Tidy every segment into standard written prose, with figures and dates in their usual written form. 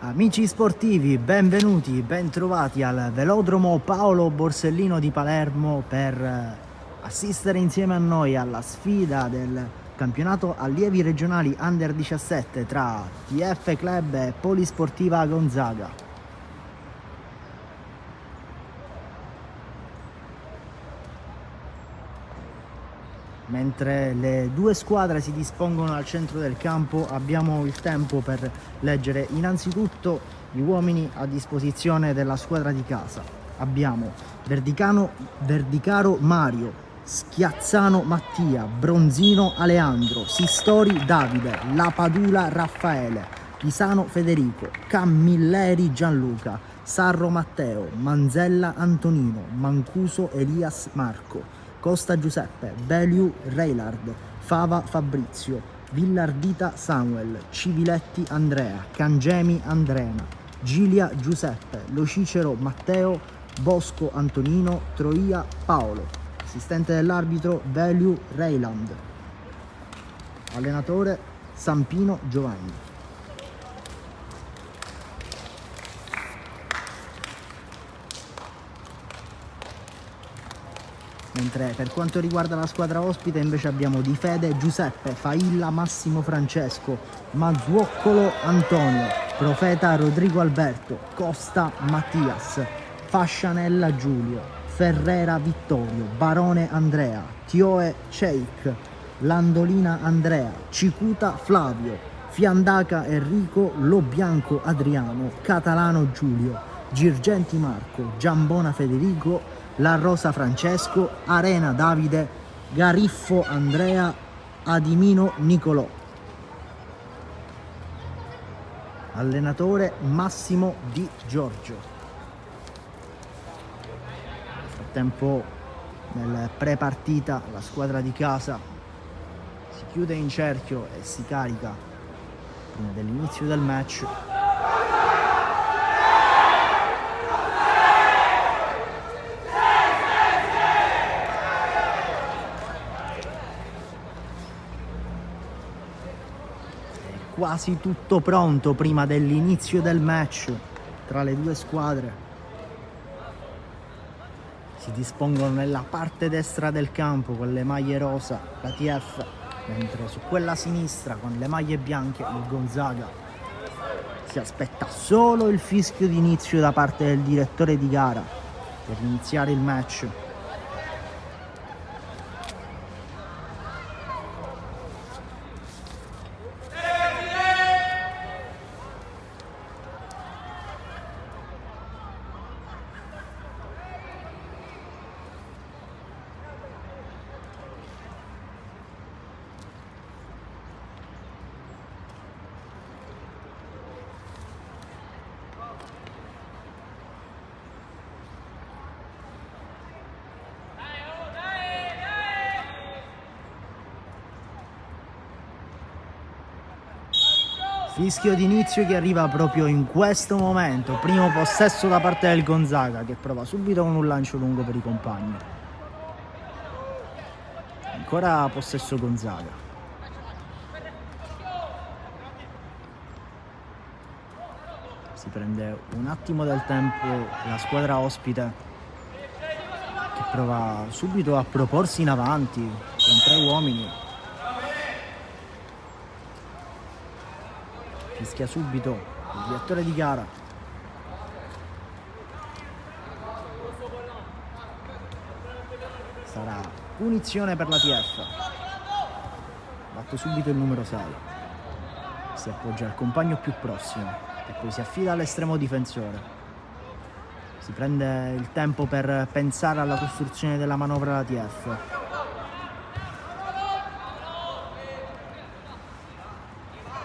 Amici sportivi, benvenuti, bentrovati al Velodromo Paolo Borsellino di Palermo per assistere insieme a noi alla sfida del campionato allievi regionali Under 17 tra TF Club e Polisportiva Gonzaga. Mentre le due squadre si dispongono al centro del campo, abbiamo il tempo per leggere innanzitutto gli uomini a disposizione della squadra di casa. Abbiamo Verdicaro Mario, Schiazzano Mattia, Bronzino Aleandro, Sistori Davide, Lapadula Raffaele, Pisano Federico, Camilleri Gianluca, Sarro Matteo, Manzella Antonino, Mancuso Elias Marco, Costa Giuseppe, Beliu Reilard, Fava Fabrizio, Villardita Samuel, Civiletti Andrea, Cangemi Andrena, Gilia Giuseppe, Lo Cicero Matteo, Bosco Antonino, Troia Paolo. Assistente dell'arbitro Beliu Reiland. Allenatore Sampino Giovanni. Mentre per quanto riguarda la squadra ospite invece abbiamo Di Fede Giuseppe, Failla Massimo Francesco, Mazzuoccolo Antonio, Profeta Rodrigo Alberto, Costa Mattias, Fascianella Giulio, Ferrera Vittorio, Barone Andrea, Tioe Sheikh, Landolina Andrea, Cicuta Flavio, Fiandaca Enrico, Lo Bianco Adriano, Catalano Giulio, Girgenti Marco, Giambona Federico, La Rosa Francesco, Arena Davide, Gariffo Andrea, Adimino Nicolò. Allenatore Massimo Di Giorgio. Nel frattempo, nel pre-partita, la squadra di casa si chiude in cerchio e si carica prima dell'inizio del match. Quasi tutto pronto prima dell'inizio del match tra le due squadre. Si dispongono nella parte destra del campo con le maglie rosa la TF, mentre su quella sinistra con le maglie bianche il Gonzaga. Si aspetta solo il fischio d'inizio da parte del direttore di gara per iniziare il match. Fischio d'inizio che arriva proprio in questo momento, primo possesso da parte del Gonzaga che prova subito con un lancio lungo per i compagni. Ancora possesso Gonzaga. Si prende un attimo del tempo la squadra ospite che prova subito a proporsi in avanti con tre uomini. Fischia subito il direttore di gara. Sarà punizione per la TF. Batte subito il numero 6. Si appoggia al compagno più prossimo e poi si affida all'estremo difensore. Si prende il tempo per pensare alla costruzione della manovra la TF.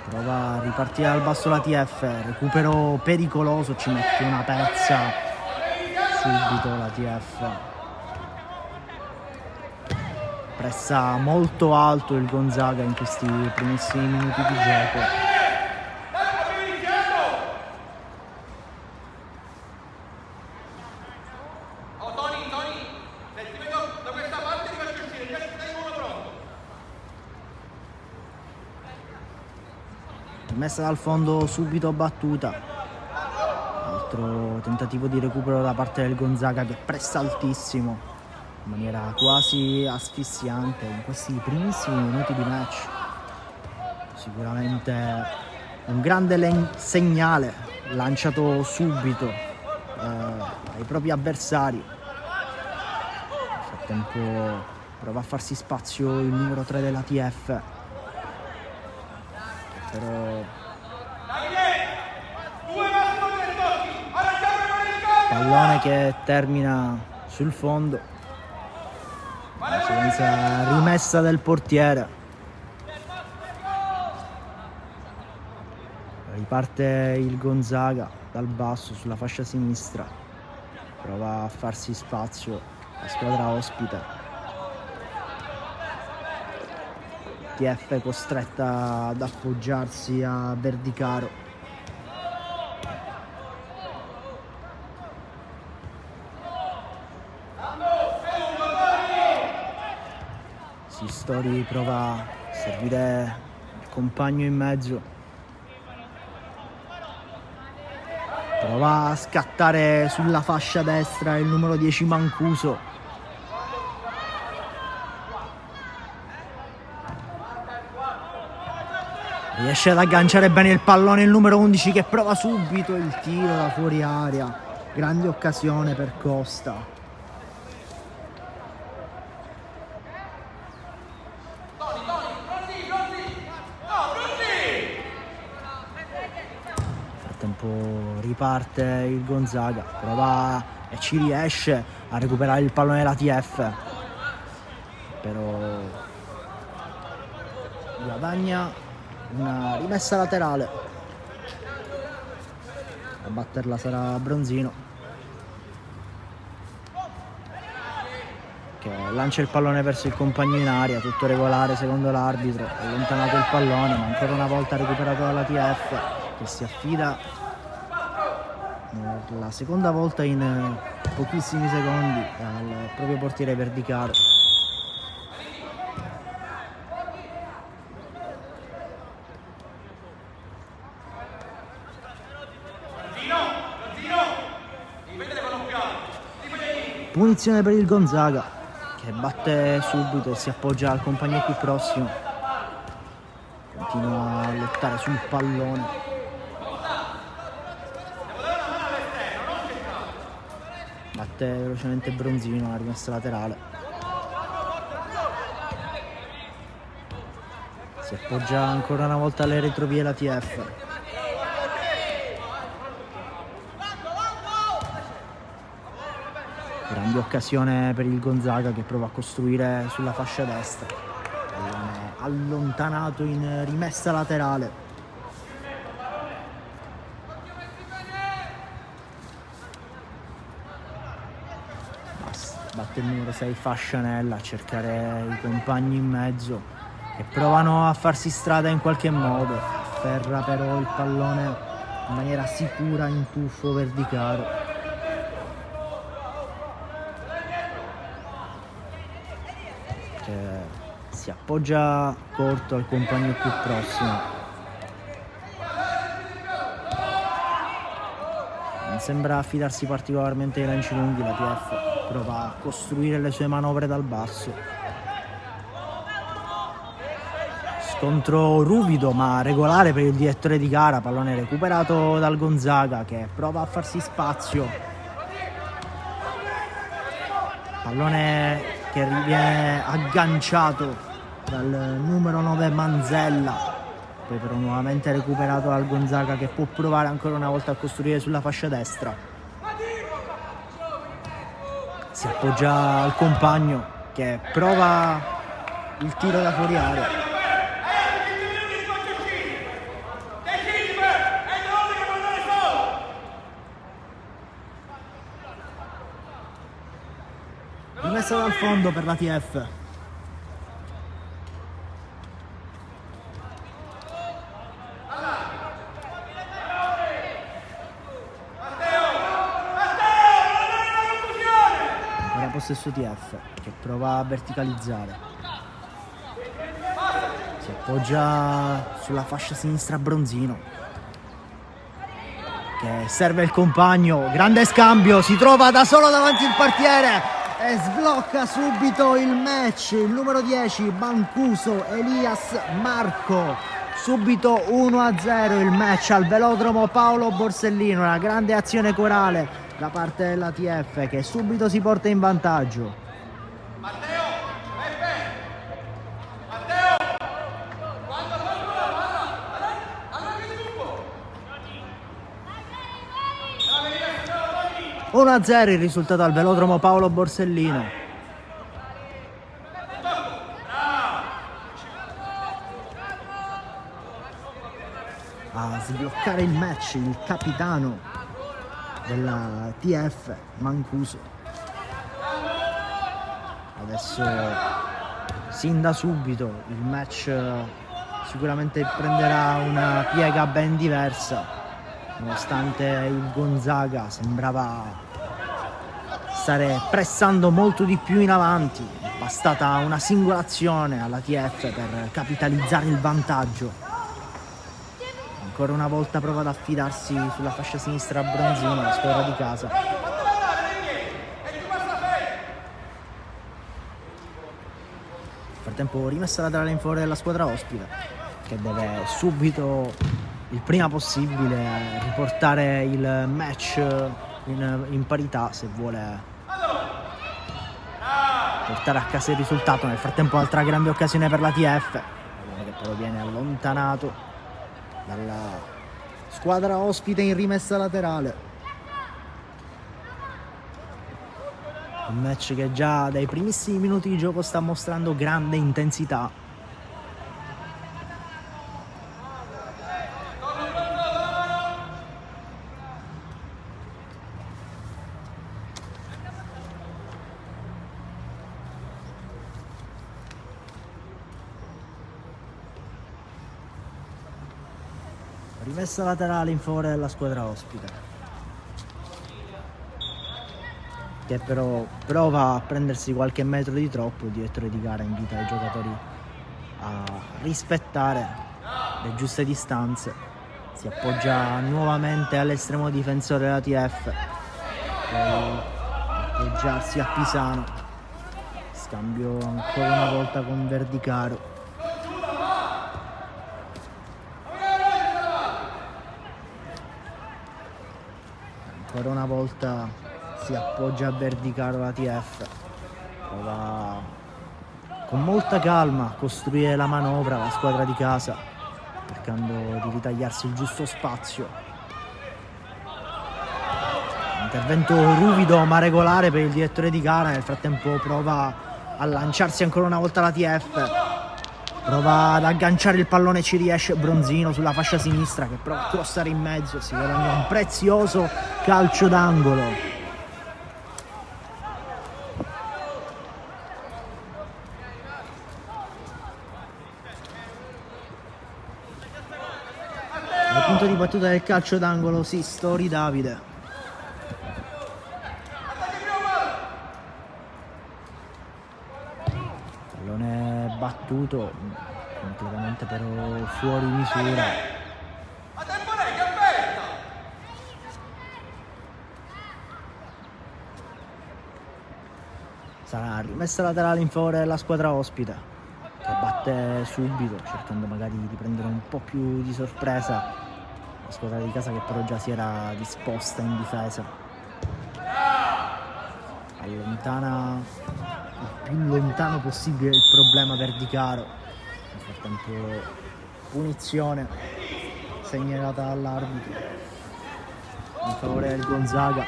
Prova a ripartire dal basso la TF, recupero pericoloso, ci mette una pezza subito la TF. Pressa molto alto il Gonzaga in questi primissimi minuti di gioco. Messa dal fondo subito battuta. altro tentativo di recupero da parte del Gonzaga, che pressa altissimo in maniera quasi asfissiante in questi primissimi minuti di match. Sicuramente un grande segnale lanciato subito ai propri avversari. Nel frattempo prova a farsi spazio il numero 3 della TF, però pallone che termina sul fondo, conseguenza rimessa del portiere. Riparte il Gonzaga dal basso sulla fascia sinistra, prova a farsi spazio la squadra ospite. TF costretta ad appoggiarsi a Verdicaro. Sistori prova a servire il compagno in mezzo, prova a scattare sulla fascia destra il numero 10 Mancuso. Riesce ad agganciare bene il pallone il numero 11, che prova subito il tiro da fuori area. Grande occasione per Costa. Nel frattempo riparte il Gonzaga, prova e ci riesce a recuperare il pallone della TF, però guadagna una rimessa laterale. A batterla sarà Bronzino, che lancia il pallone verso il compagno in aria, tutto regolare secondo l'arbitro. Allontanato il pallone, ma ancora una volta recuperato dalla TF, che si affida per la seconda volta in pochissimi secondi al proprio portiere Verdicaro. Punizione per il Gonzaga, che batte subito e si appoggia al compagno più prossimo. Continua a lottare sul pallone. Batte velocemente Bronzino, la rimessa laterale. Si appoggia ancora una volta alle retrovie la TF. Grande occasione per il Gonzaga, che prova a costruire sulla fascia destra. Pallone allontanato in rimessa laterale. Batte il numero 6 Fascianella a cercare i compagni in mezzo, che provano a farsi strada in qualche modo. Afferra però il pallone in maniera sicura in tuffo Verdicaro. Si appoggia corto al compagno più prossimo. Non sembra affidarsi particolarmente ai lanci lunghi la TF, prova a costruire le sue manovre dal basso. Scontro ruvido ma regolare per il direttore di gara, pallone recuperato dal Gonzaga, che prova a farsi spazio. Pallone che viene agganciato dal numero 9 Manzella, poi però nuovamente recuperato dal Gonzaga, che può provare ancora una volta a costruire sulla fascia destra. Si appoggia al compagno, che prova il tiro da fuori area. Rimessa dal fondo per la TF. Ancora possesso TF, che prova a verticalizzare. Si appoggia sulla fascia sinistra Bronzino. che serve il compagno, grande scambio, si trova da solo davanti il portiere e sblocca subito il match. Il numero 10 Mancuso Elias Marco, subito 1-0 il match al velodromo Paolo Borsellino. Una grande azione corale da parte dell'ATF che subito si porta in vantaggio. 1-0 il risultato al velodromo Paolo Borsellino. A sbloccare il match il capitano della TF Mancuso. Adesso sin da subito il match sicuramente prenderà una piega ben diversa, nonostante il Gonzaga sembrava stare pressando molto di più in avanti. È bastata una singola azione alla TF per capitalizzare il vantaggio. Ancora una volta prova ad affidarsi sulla fascia sinistra Bronzino, la squadra di casa. Nel frattempo rimessa laterale in favore della squadra ospite, che deve subito, il prima possibile, riportare il match in parità se vuole portare a casa il risultato. Nel frattempo altra grande occasione per la TF, che però viene allontanato dalla squadra ospite in rimessa laterale. Un match che già dai primissimi minuti di gioco sta mostrando grande intensità. Rimessa laterale in favore della squadra ospite, che però prova a prendersi qualche metro di troppo. Il direttore di gara invita i giocatori a rispettare le giuste distanze. Si appoggia nuovamente all'estremo difensore della TF, poi appoggiarsi a Pisano. Scambio ancora una volta con Verdicaro. Ancora una volta si appoggia a Verdicaro la TF, prova con molta calma a costruire la manovra la squadra di casa, cercando di ritagliarsi il giusto spazio. Intervento ruvido ma regolare per il direttore di gara. Nel frattempo prova a lanciarsi ancora una volta la TF, prova ad agganciare il pallone, ci riesce Bronzino sulla fascia sinistra, che prova a crossare in mezzo, si guadagna un prezioso calcio d'angolo. Al punto di battuta del calcio d'angolo Sistori Davide. Pallone battuto completamente però fuori misura. Sarà rimessa laterale in favore della squadra ospite, che batte subito, cercando magari di prendere un po' più di sorpresa la squadra di casa, che però già si era disposta in difesa. Allontana il più lontano possibile il problema Verdicaro. Nel frattempo punizione segnalata dall'arbitro in favore del Gonzaga.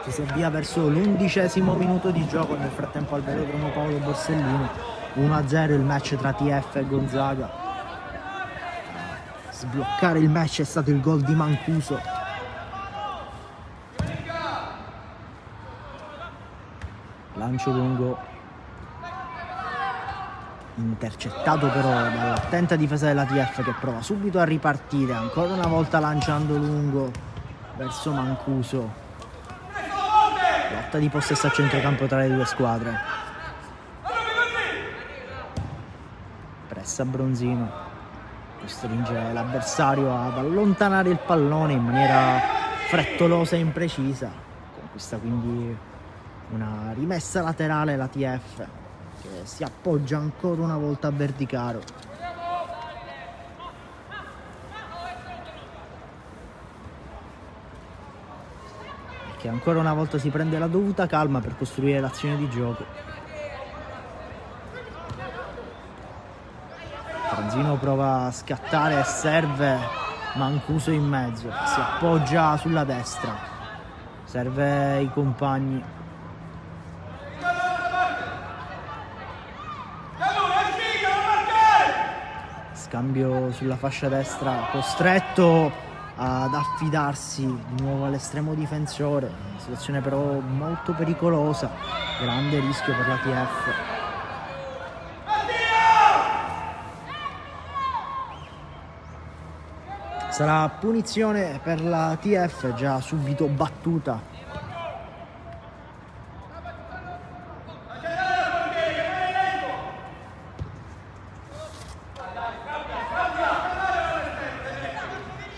Ci si avvia verso l'11° minuto di gioco. Nel frattempo al velodromo Paolo Borsellino 1-0 il match tra TF e Gonzaga. A sbloccare il match è stato il gol di Mancuso. Lancio lungo intercettato però dall'attenta difesa della TF, che prova subito a ripartire, ancora una volta lanciando lungo verso Mancuso. Lotta di possesso a centrocampo tra le due squadre. Pressa Bronzino, che costringe l'avversario ad allontanare il pallone in maniera frettolosa e imprecisa. Conquista quindi una rimessa laterale la TF, che si appoggia ancora una volta a Verdicaro. E che ancora una volta si prende la dovuta calma per costruire l'azione di gioco. Bronzino prova a scattare e serve Mancuso in mezzo, si appoggia sulla destra, serve i compagni. Scambio sulla fascia destra, costretto ad affidarsi di nuovo all'estremo difensore, una situazione però molto pericolosa, grande rischio per la TF. Sarà punizione per la TF, già subito battuta.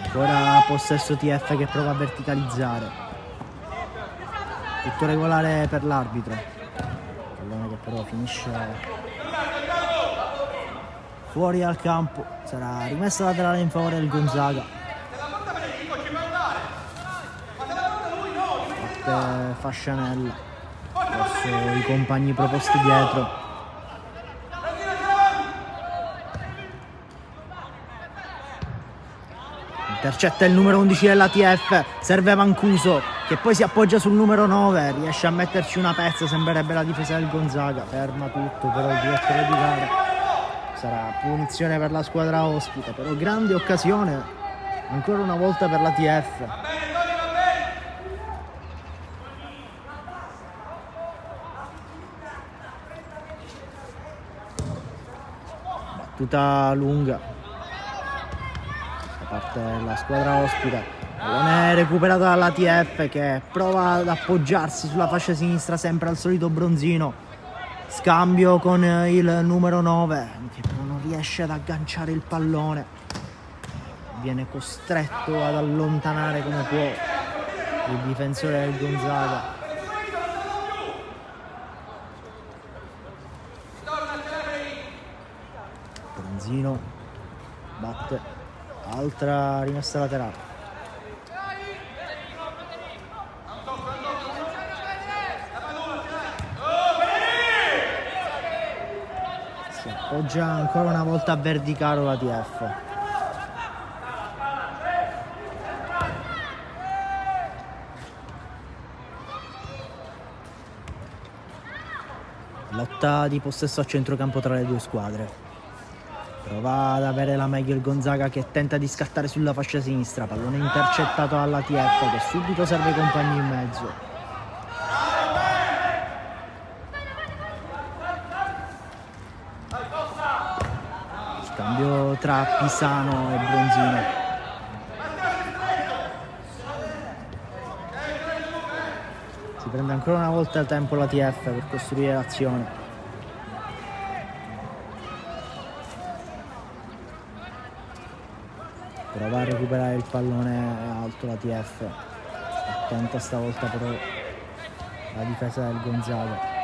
Ancora possesso TF che prova a verticalizzare. Tutto regolare per l'arbitro. Pallone che però finisce fuori al campo, sarà rimessa laterale in favore del Gonzaga. Parte Fascianella verso i compagni proposti dietro. Intercetta il numero 11 della TF, serve Mancuso che poi si appoggia sul numero 9, riesce a metterci una pezza, sembrerebbe la difesa del Gonzaga, ferma tutto però il direttore di gara. Sarà punizione per la squadra ospite, però grande occasione ancora una volta per la TF. Battuta lunga da parte della squadra ospite. Pallone recuperato dalla TF che prova ad appoggiarsi sulla fascia sinistra sempre al solito Bronzino. Scambio con il numero 9 che però non riesce ad agganciare il pallone, viene costretto ad allontanare come può il difensore del Gonzaga. Bronzino batte, altra rimessa laterale. Appoggia ancora una volta a Verdicaro la TF. Lotta di possesso a centrocampo tra le due squadre. Prova ad avere la meglio il Gonzaga che tenta di scattare sulla fascia sinistra. Pallone intercettato dalla TF che subito serve i compagni in mezzo. Cambio tra Pisano e Bronzino. Si prende ancora una volta il tempo la TF per costruire l'azione. Prova a recuperare il pallone alto la TF. Attenta stavolta però la difesa del Gonzaga.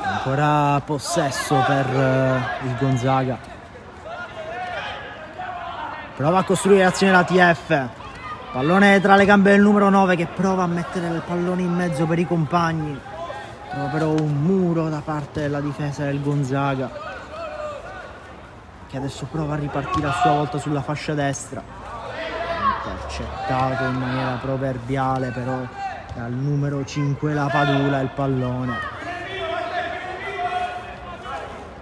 Ancora possesso per il Gonzaga. Prova a costruire l'azione la TF. Pallone tra le gambe del numero 9 che prova a mettere il pallone in mezzo per i compagni. Trova però un muro da parte della difesa del Gonzaga, che adesso prova a ripartire a sua volta sulla fascia destra. Intercettato in maniera proverbiale però dal numero 5 la Padula il pallone.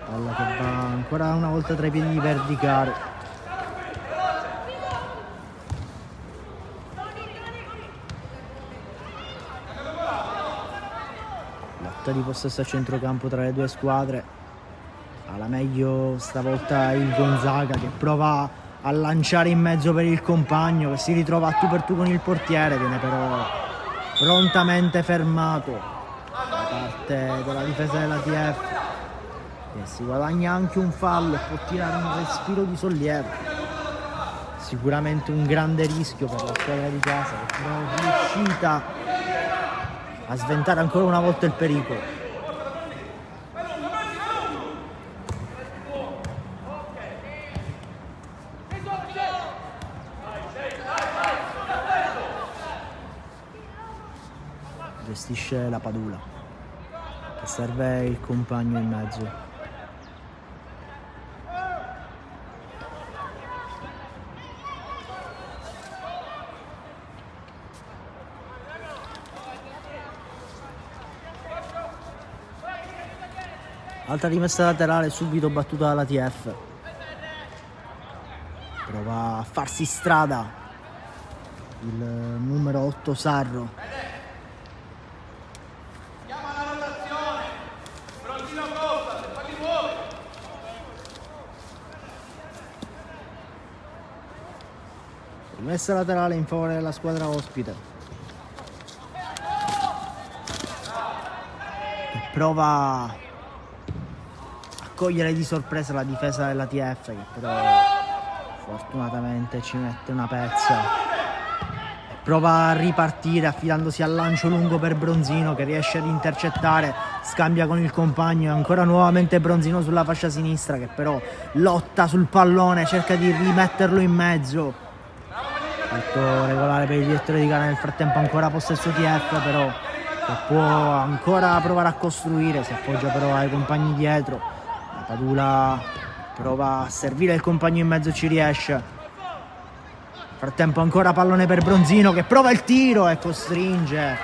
Palla che va ancora una volta tra i piedi di Verdicaro. Lotta di possesso a centrocampo tra le due squadre. Alla meglio stavolta il Gonzaga che prova a lanciare in mezzo per il compagno che si ritrova a tu per tu con il portiere, viene però prontamente fermato da parte della difesa dell'ATF, che si guadagna anche un fallo e può tirare un respiro di sollievo. Sicuramente un grande rischio per la squadra di casa, che però è riuscita a sventare ancora una volta il pericolo. Gestisce la Padula, che serve il compagno in mezzo. Altra rimessa laterale subito battuta dalla TF. Prova a farsi strada il numero 8 Sarro. Rimessa laterale in favore della squadra ospite, che prova a cogliere di sorpresa la difesa dell'ATF, che però fortunatamente ci mette una pezza e prova a ripartire affidandosi al lancio lungo per Bronzino, che riesce ad intercettare, scambia con il compagno e ancora nuovamente Bronzino sulla fascia sinistra, che però lotta sul pallone, cerca di rimetterlo in mezzo. Tutto regolare per il direttore di gara. Nel frattempo ancora possesso TF, però che può ancora provare a costruire, si appoggia però ai compagni dietro. La Padula prova a servire il compagno in mezzo, ci riesce. Nel frattempo ancora pallone per Bronzino, che prova il tiro e costringe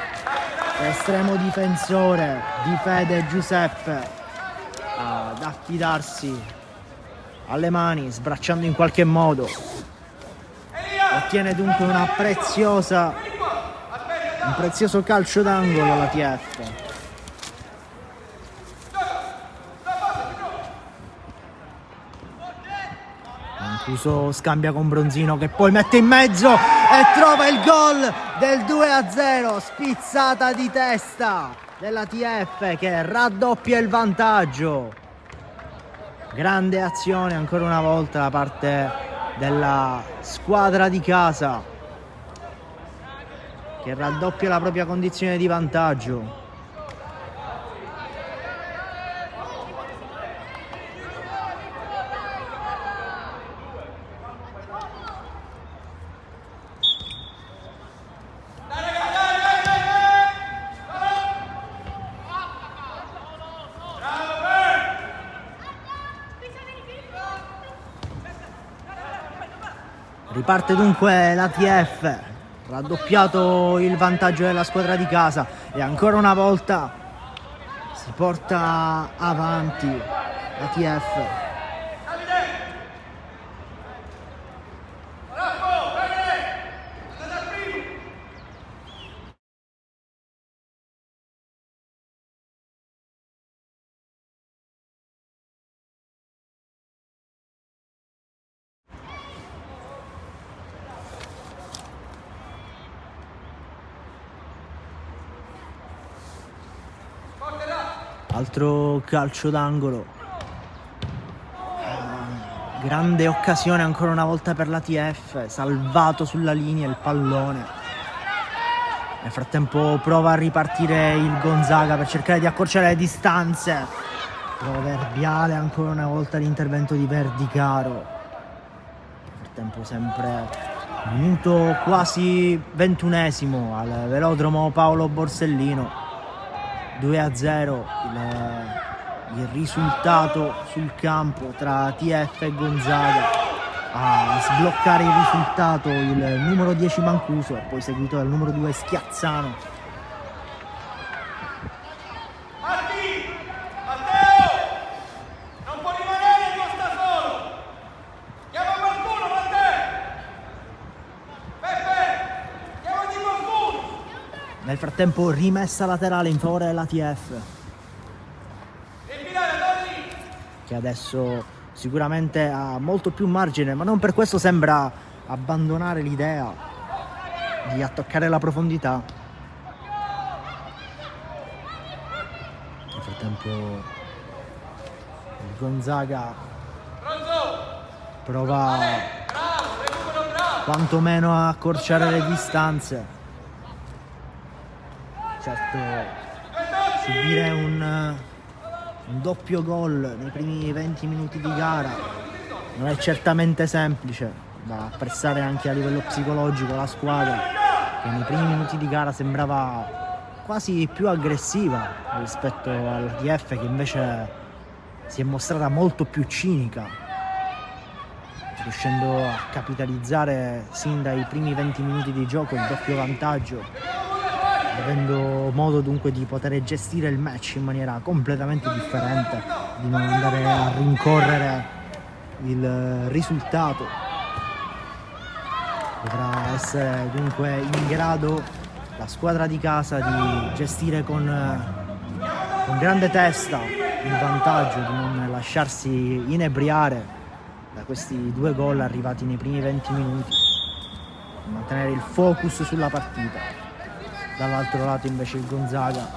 l'estremo difensore di Fede Giuseppe ad affidarsi alle mani, sbracciando in qualche modo. Ottiene dunque un prezioso calcio d'angolo la TF. Mancuso scambia con Bronzino, che poi mette in mezzo e trova il gol del 2-0, spizzata di testa della TF che raddoppia il vantaggio. Grande azione ancora una volta da parte della squadra di casa, che raddoppia la propria condizione di vantaggio. Riparte dunque l'ATF, raddoppiato il vantaggio della squadra di casa e ancora una volta si porta avanti l'ATF. Altro calcio d'angolo, grande occasione ancora una volta per l'ATF, salvato sulla linea il pallone. Nel frattempo prova a ripartire il Gonzaga per cercare di accorciare le distanze, proverbiale ancora una volta l'intervento di Verdicaro. Nel frattempo sempre minuto quasi 21esimo al velodromo Paolo Borsellino. 2-0 il risultato sul campo tra TF e Gonzaga. A sbloccare il risultato il numero 10 Mancuso e poi seguito dal numero 2 Schiazzano. Matteo! Non può rimanere, non sta solo! Chiama qualcuno, Matteo! Peppe! Chiamati qualcuno! Nel frattempo rimessa laterale in favore dell'ATF, che adesso sicuramente ha molto più margine, ma non per questo sembra abbandonare l'idea di attaccare la profondità. Nel frattempo il Gonzaga prova quantomeno a accorciare le distanze. Certo, subire un doppio gol nei primi 20 minuti di gara non è certamente semplice, va a pressare anche a livello psicologico la squadra, che nei primi minuti di gara sembrava quasi più aggressiva rispetto all'ATF, che invece si è mostrata molto più cinica, riuscendo a capitalizzare sin dai primi 20 minuti di gioco il doppio vantaggio, avendo modo dunque di poter gestire il match in maniera completamente differente, di non andare a rincorrere il risultato. Dovrà essere dunque in grado la squadra di casa di gestire con grande testa il vantaggio, di non lasciarsi inebriare da questi 2 gol arrivati nei primi 20 minuti, mantenere il focus sulla partita. Dall'altro lato invece il Gonzaga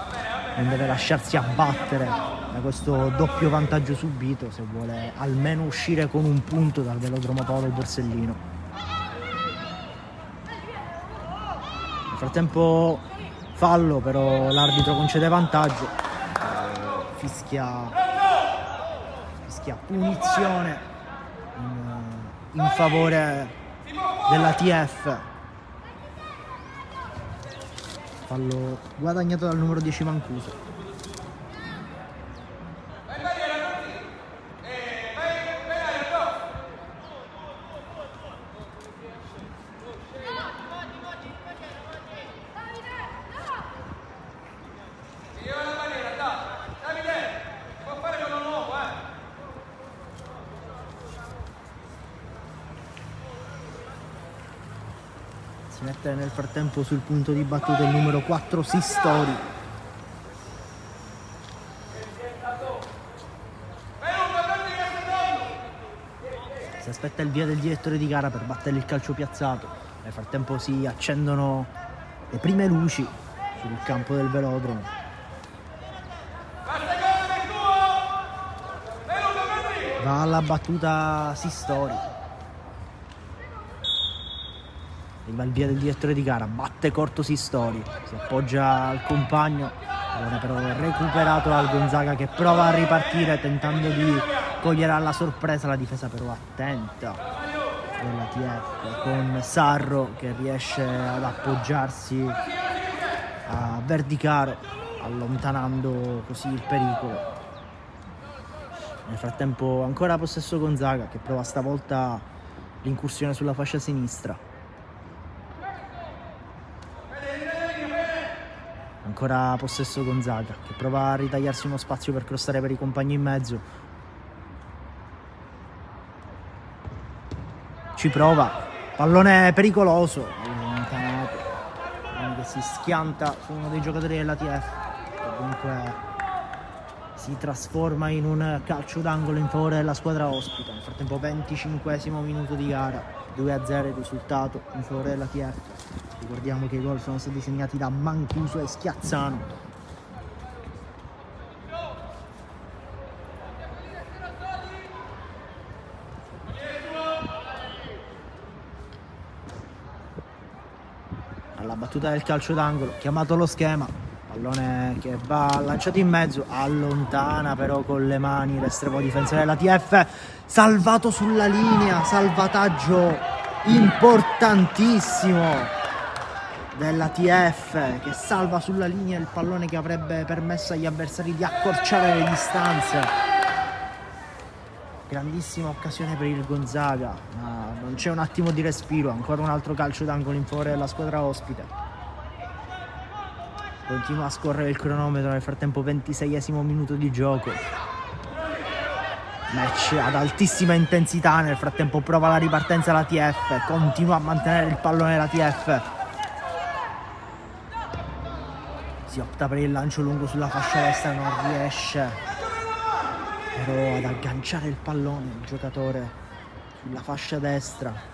non deve lasciarsi abbattere da questo doppio vantaggio subito se vuole almeno uscire con un punto dal velodromo Paolo Borsellino. Nel frattempo fallo, però l'arbitro concede vantaggio, fischia punizione in favore dell'ATF. Fallo guadagnato dal numero 10 Mancuso. Si mette nel frattempo sul punto di battuta il numero 4 Sistori. Si aspetta il via del direttore di gara per battere il calcio piazzato. Nel frattempo si accendono le prime luci sul campo del velodromo. Va alla battuta Sistori. Arriva il via del direttore di gara, batte corto Sistori, si appoggia al compagno, pallone però recuperato dal Gonzaga, che prova a ripartire tentando di cogliere alla sorpresa la difesa però attenta dell'ATF, con Sarro che riesce ad appoggiarsi a Verdicaro, allontanando così il pericolo. Nel frattempo ancora possesso Gonzaga, che prova stavolta l'incursione sulla fascia sinistra. Ancora possesso Gonzaga, che prova a ritagliarsi uno spazio per crossare per i compagni in mezzo. Ci prova, pallone pericoloso, allontanato, pallone che si schianta su uno dei giocatori dell'ATF, che dunque si trasforma in un calcio d'angolo in favore della squadra ospite. Nel frattempo 25esimo minuto di gara, 2-0 il risultato in favore dell'ATF. Ricordiamo che i gol sono stati segnati da Mancuso e Schiazzano. Alla battuta del calcio d'angolo, chiamato lo schema, pallone che va lanciato in mezzo, allontana però con le mani l'estremo difensore dell'ATF, salvato sulla linea, salvataggio importantissimo dell'ATF, che salva sulla linea il pallone che avrebbe permesso agli avversari di accorciare le distanze. Grandissima occasione per il Gonzaga, ma non c'è un attimo di respiro, ancora un altro calcio d'angolo in favore della squadra ospite. Continua a scorrere il cronometro, nel frattempo 26esimo minuto di gioco. Match ad altissima intensità, nel frattempo prova la ripartenza l'ATF, continua a mantenere il pallone l'ATF. Si opta per il lancio lungo sulla fascia destra, non riesce però ad agganciare il pallone il giocatore sulla fascia destra.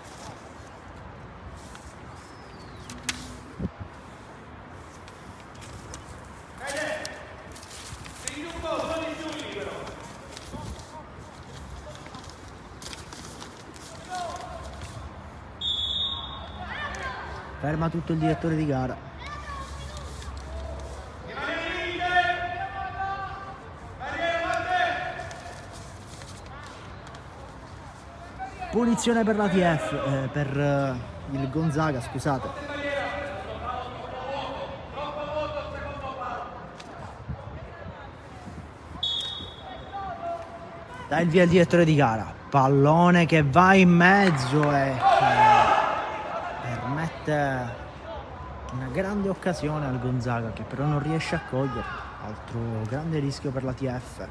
Ferma tutto il direttore di gara. Punizione per l'ATF, per il Gonzaga, scusate. Dai il via il direttore di gara. Pallone che va in mezzo e permette una grande occasione al Gonzaga, che però non riesce a cogliere. Altro grande rischio per l'ATF.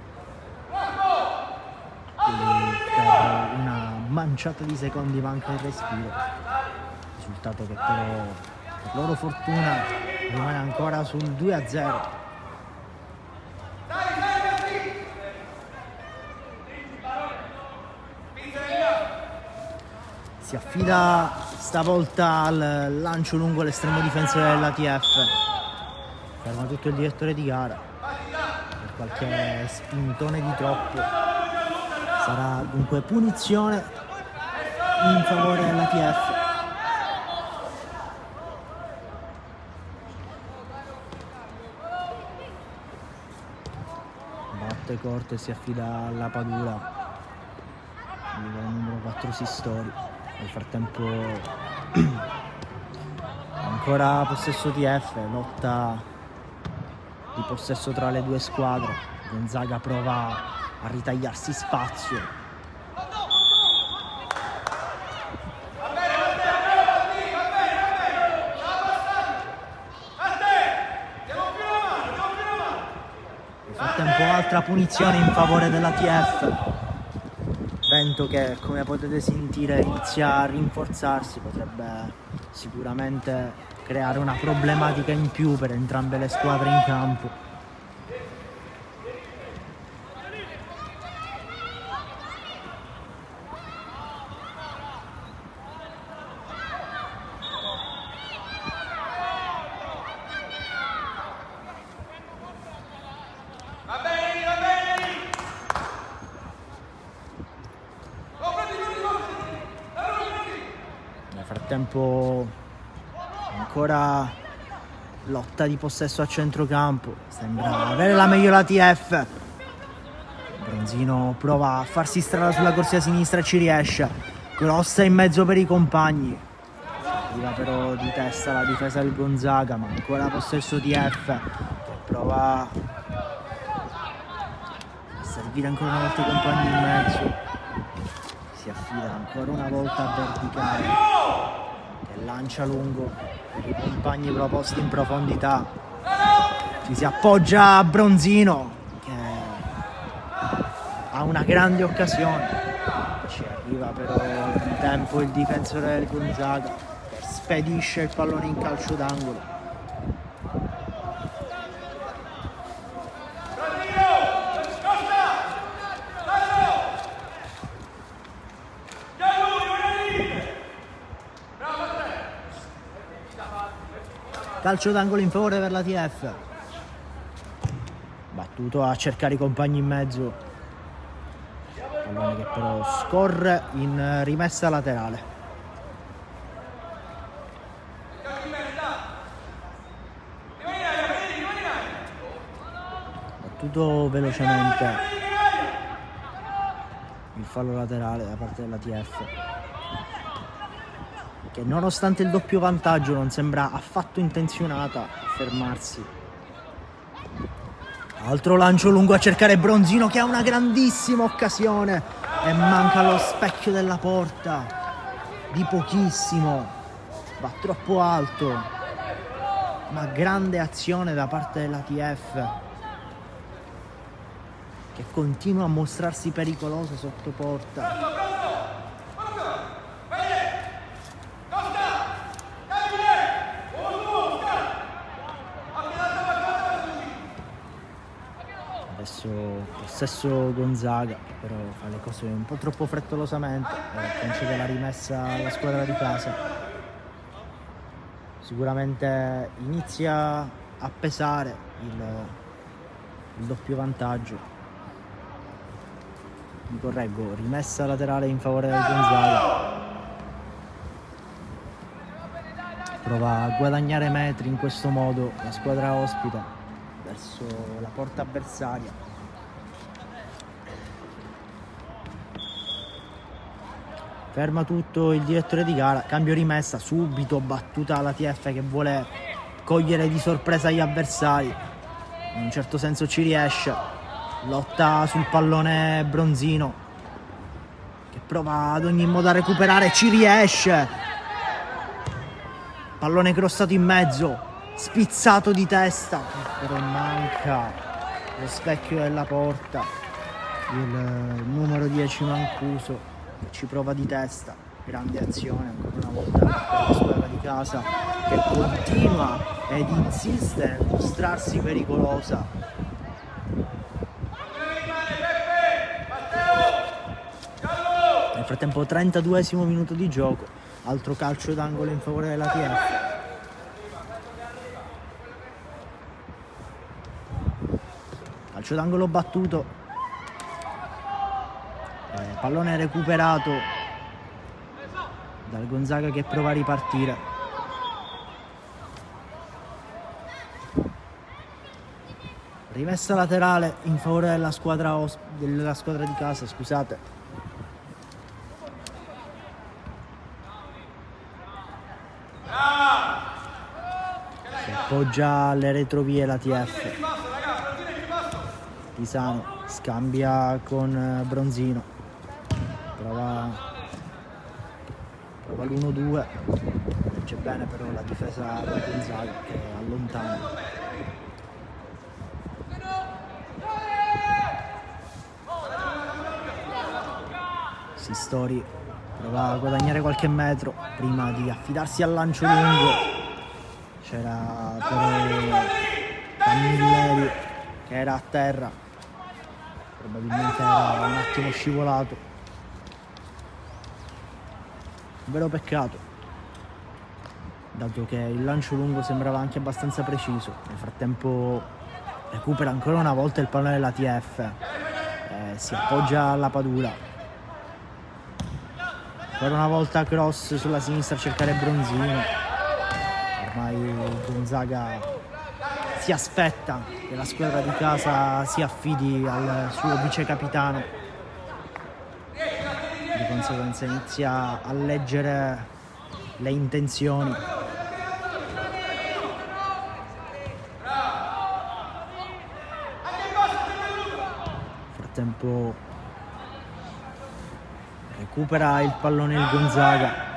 Per una manciata di secondi manca il respiro. Risultato che però per loro fortuna rimane ancora sul 2-0. Si affida stavolta al lancio lungo l'estremo difensore dell'ATF. Ferma tutto il direttore di gara per qualche spintone di troppo. Sarà dunque punizione in favore dell'ATF. Batte corto e si affida alla Padura, il numero 4 Sistori. Nel frattempo ancora possesso TF, lotta di possesso tra le due squadre. Gonzaga prova a ritagliarsi spazio. Nel frattempo altra punizione in favore dell'ATF. Vento che, come potete sentire, inizia a rinforzarsi, potrebbe sicuramente creare una problematica in più per entrambe le squadre in campo. Nel frattempo ancora lotta di possesso a centrocampo, sembra avere la meglio l'ATF. Bronzino prova a farsi strada sulla corsia sinistra e ci riesce, crossa in mezzo per i compagni, arriva però di testa la difesa del Gonzaga, ma ancora possesso TF che prova a servire ancora una volta i compagni in mezzo. Si affida ancora una volta a Verticale che lancia lungo per i compagni proposti in profondità. Ci si appoggia a Bronzino che ha una grande occasione. Ci arriva però in tempo il difensore del Gonzaga che spedisce il pallone in calcio d'angolo. Calcio d'angolo in favore per la TF. Battuto a cercare i compagni in mezzo. Pallone che però scorre in rimessa laterale. Battuto velocemente il fallo laterale da parte della TF, che nonostante il doppio vantaggio non sembra affatto intenzionata a fermarsi. Altro lancio lungo a cercare Bronzino che ha una grandissima occasione e manca lo specchio della porta di pochissimo, va troppo alto. Una grande azione da parte della TF che continua a mostrarsi pericolosa sotto porta. Adesso possesso Gonzaga, però fa le cose un po' troppo frettolosamente e concede la rimessa alla squadra di casa. Sicuramente inizia a pesare il doppio vantaggio. Mi correggo, rimessa laterale in favore del Gonzaga. Prova a guadagnare metri in questo modo la squadra ospite verso la porta avversaria. Ferma tutto il direttore di gara, cambio rimessa, subito battuta la TF che vuole cogliere di sorpresa gli avversari. In un certo senso ci riesce, lotta sul pallone Bronzino che prova ad ogni modo a recuperare, ci riesce. Pallone crossato in mezzo, spizzato di testa, però manca lo specchio della porta. Il numero 10 Mancuso che ci prova di testa. Grande azione ancora una volta per la squadra di casa che continua ed insiste nel mostrarsi pericolosa. Nel frattempo 32esimo minuto di gioco. Altro calcio d'angolo in favore della TF. Calcio d'angolo battuto. Pallone recuperato dal Gonzaga che prova a ripartire. Rimessa laterale in favore della squadra di casa, scusate. Appoggia alle retrovie la TF. Pisano scambia con Bronzino, prova l'1-2, legge bene però la difesa del Gonzaga che allontana. Sistori prova a guadagnare qualche metro prima di affidarsi al lancio lungo. C'era però Camilleri che era a terra, probabilmente era un attimo scivolato. Un vero peccato, dato che il lancio lungo sembrava anche abbastanza preciso. Nel frattempo recupera ancora una volta il pallone della TF, si appoggia alla Padula. Ancora una volta cross sulla sinistra a cercare Bronzino. Ormai Gonzaga si aspetta che la squadra di casa si affidi al suo vice capitano, di conseguenza inizia a leggere le intenzioni. Nel frattempo recupera il pallone il Gonzaga.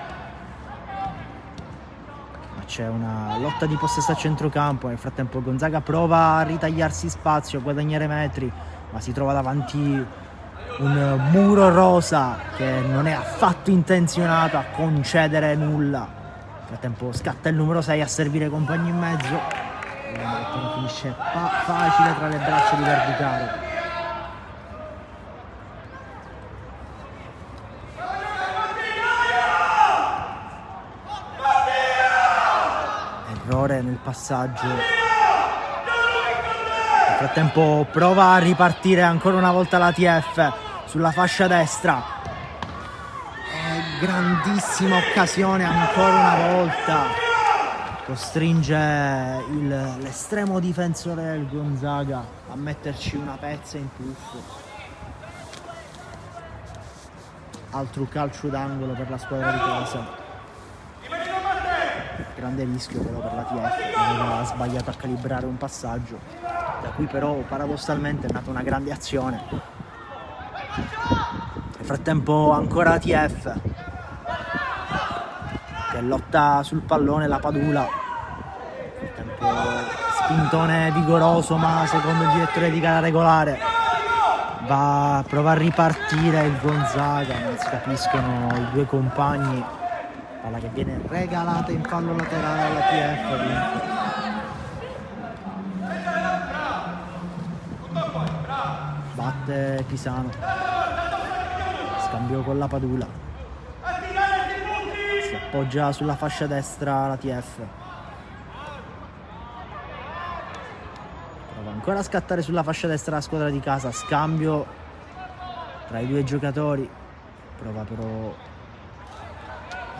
C'è una lotta di possesso a centrocampo. Nel frattempo Gonzaga prova a ritagliarsi spazio, a guadagnare metri, ma si trova davanti un muro rosa che non è affatto intenzionato a concedere nulla. Nel frattempo scatta il numero 6 a servire i compagni in mezzo. La finisce facile tra le braccia di Verdicaro. Errore nel passaggio. Nel frattempo prova a ripartire ancora una volta la TF sulla fascia destra. Grandissima occasione ancora una volta. Costringe l'estremo difensore del Gonzaga a metterci una pezza in tuffo. Altro calcio d'angolo per la squadra di casa. Grande rischio però per la TF che aveva sbagliato a calibrare un passaggio, da cui però paradossalmente è nata una grande azione. Nel frattempo ancora la TF che lotta sul pallone, la Padula. Nel frattempo spintone vigoroso, ma secondo il direttore di gara regolare prova a ripartire il Gonzaga, non si capiscono i due compagni. Palla che viene regalata in fallo laterale alla TF. Pisano. Scambio con la Padula. Si appoggia sulla fascia destra la TF. Prova ancora a scattare sulla fascia destra la squadra di casa. Scambio tra i due giocatori. Prova però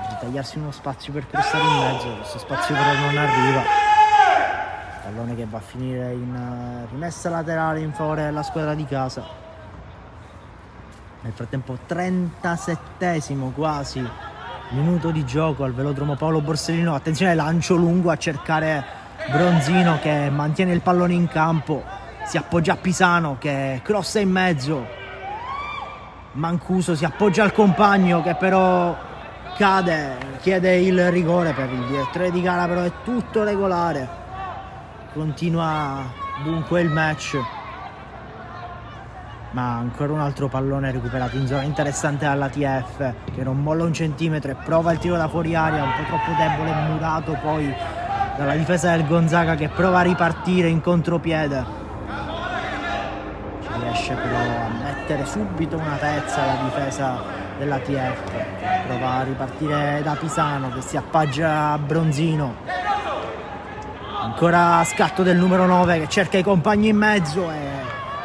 a ritagliarsi uno spazio per crossare in mezzo. Questo spazio però non arriva. Pallone che va a finire in rimessa laterale in favore della squadra di casa. Nel frattempo 37esimo quasi minuto di gioco al velodromo Paolo Borsellino. Attenzione, lancio lungo a cercare Bronzino che mantiene il pallone in campo. Si appoggia a Pisano che crossa in mezzo. Mancuso si appoggia al compagno che però cade, chiede il rigore per il direttore di gara, però è tutto regolare. Continua dunque il match, ma ancora un altro pallone recuperato in zona interessante dalla TF che non molla un centimetro e prova il tiro da fuori aria, un po' troppo debole, murato poi dalla difesa del Gonzaga che prova a ripartire in contropiede. Ci riesce però a mettere subito una pezza la difesa della TF, prova a ripartire da Pisano che si appoggia a Bronzino. Ancora scatto del numero 9 che cerca i compagni in mezzo e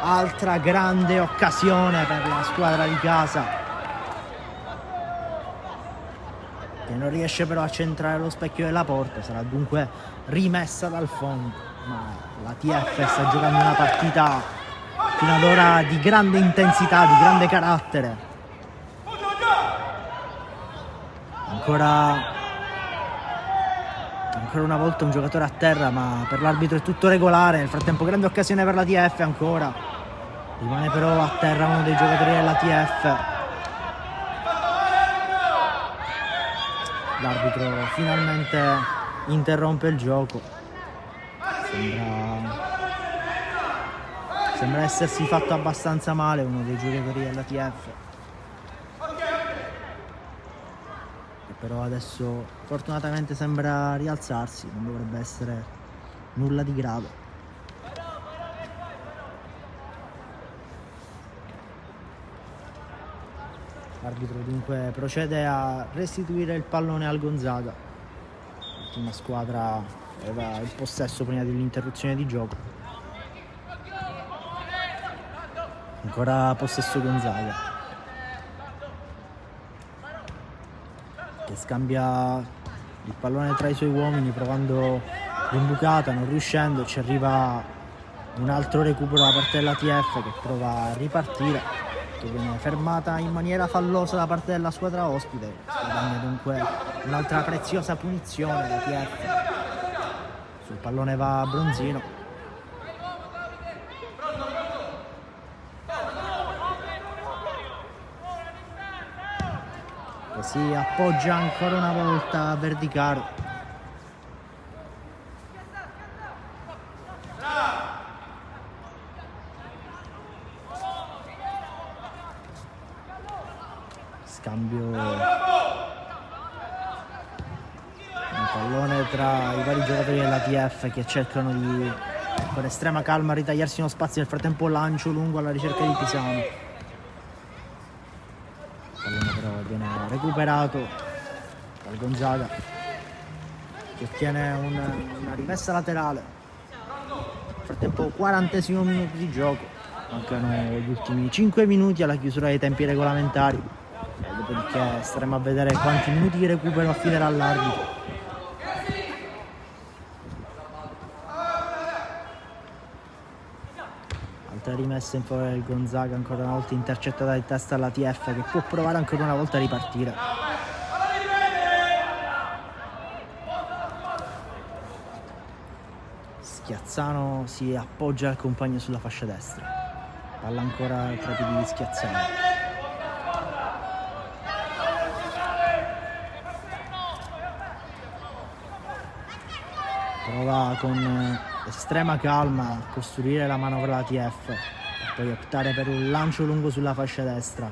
altra grande occasione per la squadra di casa che non riesce però a centrare lo specchio della porta. Sarà dunque rimessa dal fondo, ma la TF sta giocando una partita fino ad ora di grande intensità, di grande carattere. Ancora una volta un giocatore a terra, ma per l'arbitro è tutto regolare. Nel frattempo grande occasione per la TF ancora. Rimane però a terra uno dei giocatori della TF. L'arbitro finalmente interrompe il gioco. Sembra essersi fatto abbastanza male uno dei giocatori della TF. Però adesso fortunatamente sembra rialzarsi, non dovrebbe essere nulla di grave. L'arbitro dunque procede a restituire il pallone al Gonzaga. L'ultima squadra aveva il possesso prima dell'interruzione di gioco. Ancora possesso Gonzaga, che scambia il pallone tra i suoi uomini provando l'imbucata, non riuscendo. Ci arriva un altro recupero da parte della TF che prova a ripartire, che viene fermata in maniera fallosa da parte della squadra ospite. Guadagna dunque un'altra preziosa punizione la TF. Sul pallone va Bronzino. Si appoggia ancora una volta a Verdicaro. Scambio un pallone tra i vari giocatori della TF che cercano di con estrema calma ritagliarsi uno spazio. Nel frattempo lancio lungo alla ricerca di Pisano. Viene recuperato dal Gonzaga che ottiene una rimessa laterale. Nel frattempo 40esimo minuto di gioco, mancano gli ultimi 5 minuti alla chiusura dei tempi regolamentari, dopodiché staremo a vedere quanti minuti di recupero affiderà l'arbitro. Altra rimessa in favore del Gonzaga, ancora una volta intercettata di testa alla TF che può provare ancora una volta a ripartire. Schiazzano si appoggia al compagno sulla fascia destra. Palla ancora tra i piedi di Schiazzano. Prova con estrema calma a costruire la manovra la TF per poi optare per un lancio lungo sulla fascia destra.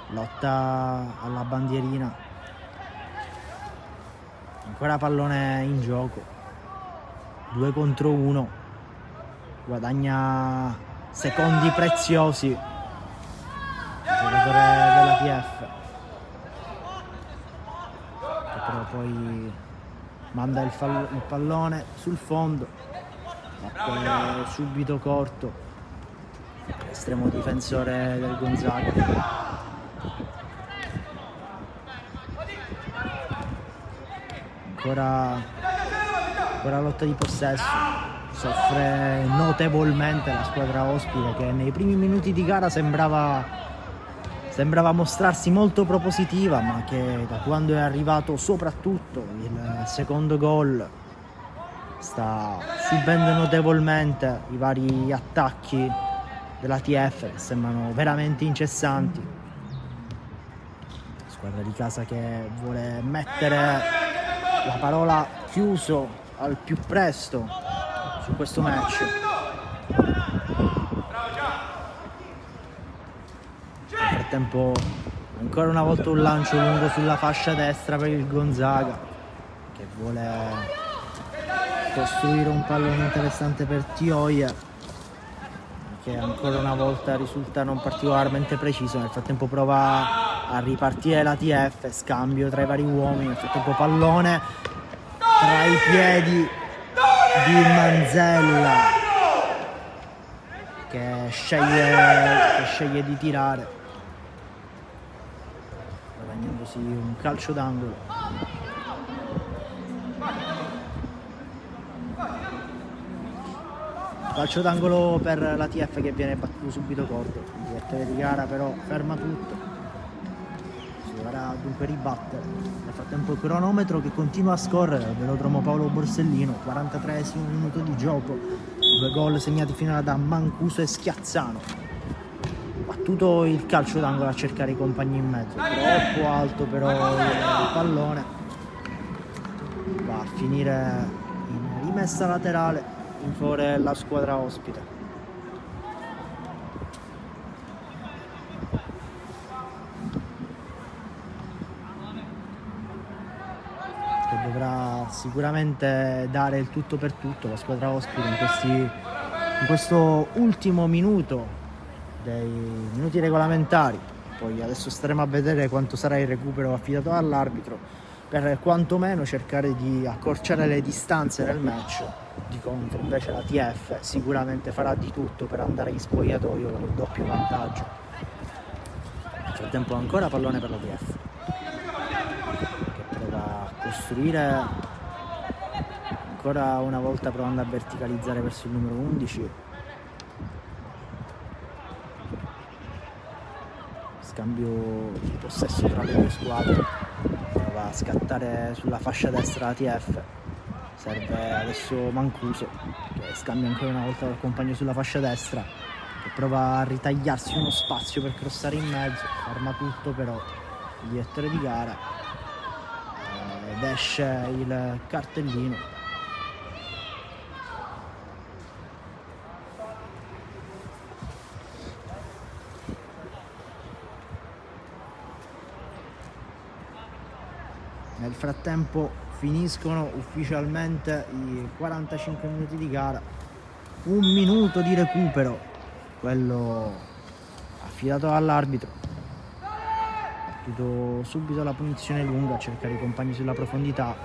Lotta alla bandierina, ancora pallone in gioco, 2 contro 1, guadagna secondi preziosi il giocatore della TF, che però poi manda il pallone sul fondo, batte subito corto l'estremo difensore del Gonzaga. Ancora lotta di possesso, soffre notevolmente la squadra ospite, che nei primi minuti di gara sembrava mostrarsi molto propositiva, ma che da quando è arrivato soprattutto il secondo gol sta subendo notevolmente i vari attacchi della TF, che sembrano veramente incessanti. Squadra di casa che vuole mettere la parola chiuso al più presto su questo match. Nel frattempo ancora una volta un lancio lungo sulla fascia destra per il Gonzaga, che vuole costruire un pallone interessante per Tioia, che ancora una volta risulta non particolarmente preciso. Nel frattempo prova a ripartire la TF, scambio tra i vari uomini, nel frattempo pallone tra i piedi di Manzella, che sceglie di tirare, guadagnandosi un calcio d'angolo. Calcio d'angolo per la TF, che viene battuto subito corto. Il direttore di gara però ferma tutto, si dovrà dunque ribattere. Nel frattempo il cronometro che continua a scorrere al velodromo Paolo Borsellino, 43esimo minuto di gioco, 2 gol segnati finora da Mancuso e Schiazzano. Battuto il calcio d'angolo a cercare i compagni in mezzo, troppo alto però il pallone, va a finire in rimessa laterale in favore della squadra ospite. Che dovrà sicuramente dare il tutto per tutto la squadra ospite in questo ultimo minuto dei minuti regolamentari. Poi adesso staremo a vedere quanto sarà il recupero affidato all'arbitro, per quantomeno cercare di accorciare le distanze nel match. Di contro invece la TF sicuramente farà di tutto per andare in spogliatoio con il doppio vantaggio. Nel frattempo ancora pallone per la TF, che prova a costruire ancora una volta, provando a verticalizzare verso il numero 11. Scambio di possesso tra le due squadre, prova a scattare sulla fascia destra la TF, serve adesso Mancuso, che scambia ancora una volta col compagno sulla fascia destra, che prova a ritagliarsi uno spazio per crossare in mezzo, ferma tutto però il direttore di gara, ed esce il cartellino. Nel frattempo finiscono ufficialmente i 45 minuti di gara, 1 minuto di recupero, quello affidato all'arbitro. Battuto subito la punizione lunga a cercare i compagni sulla profondità,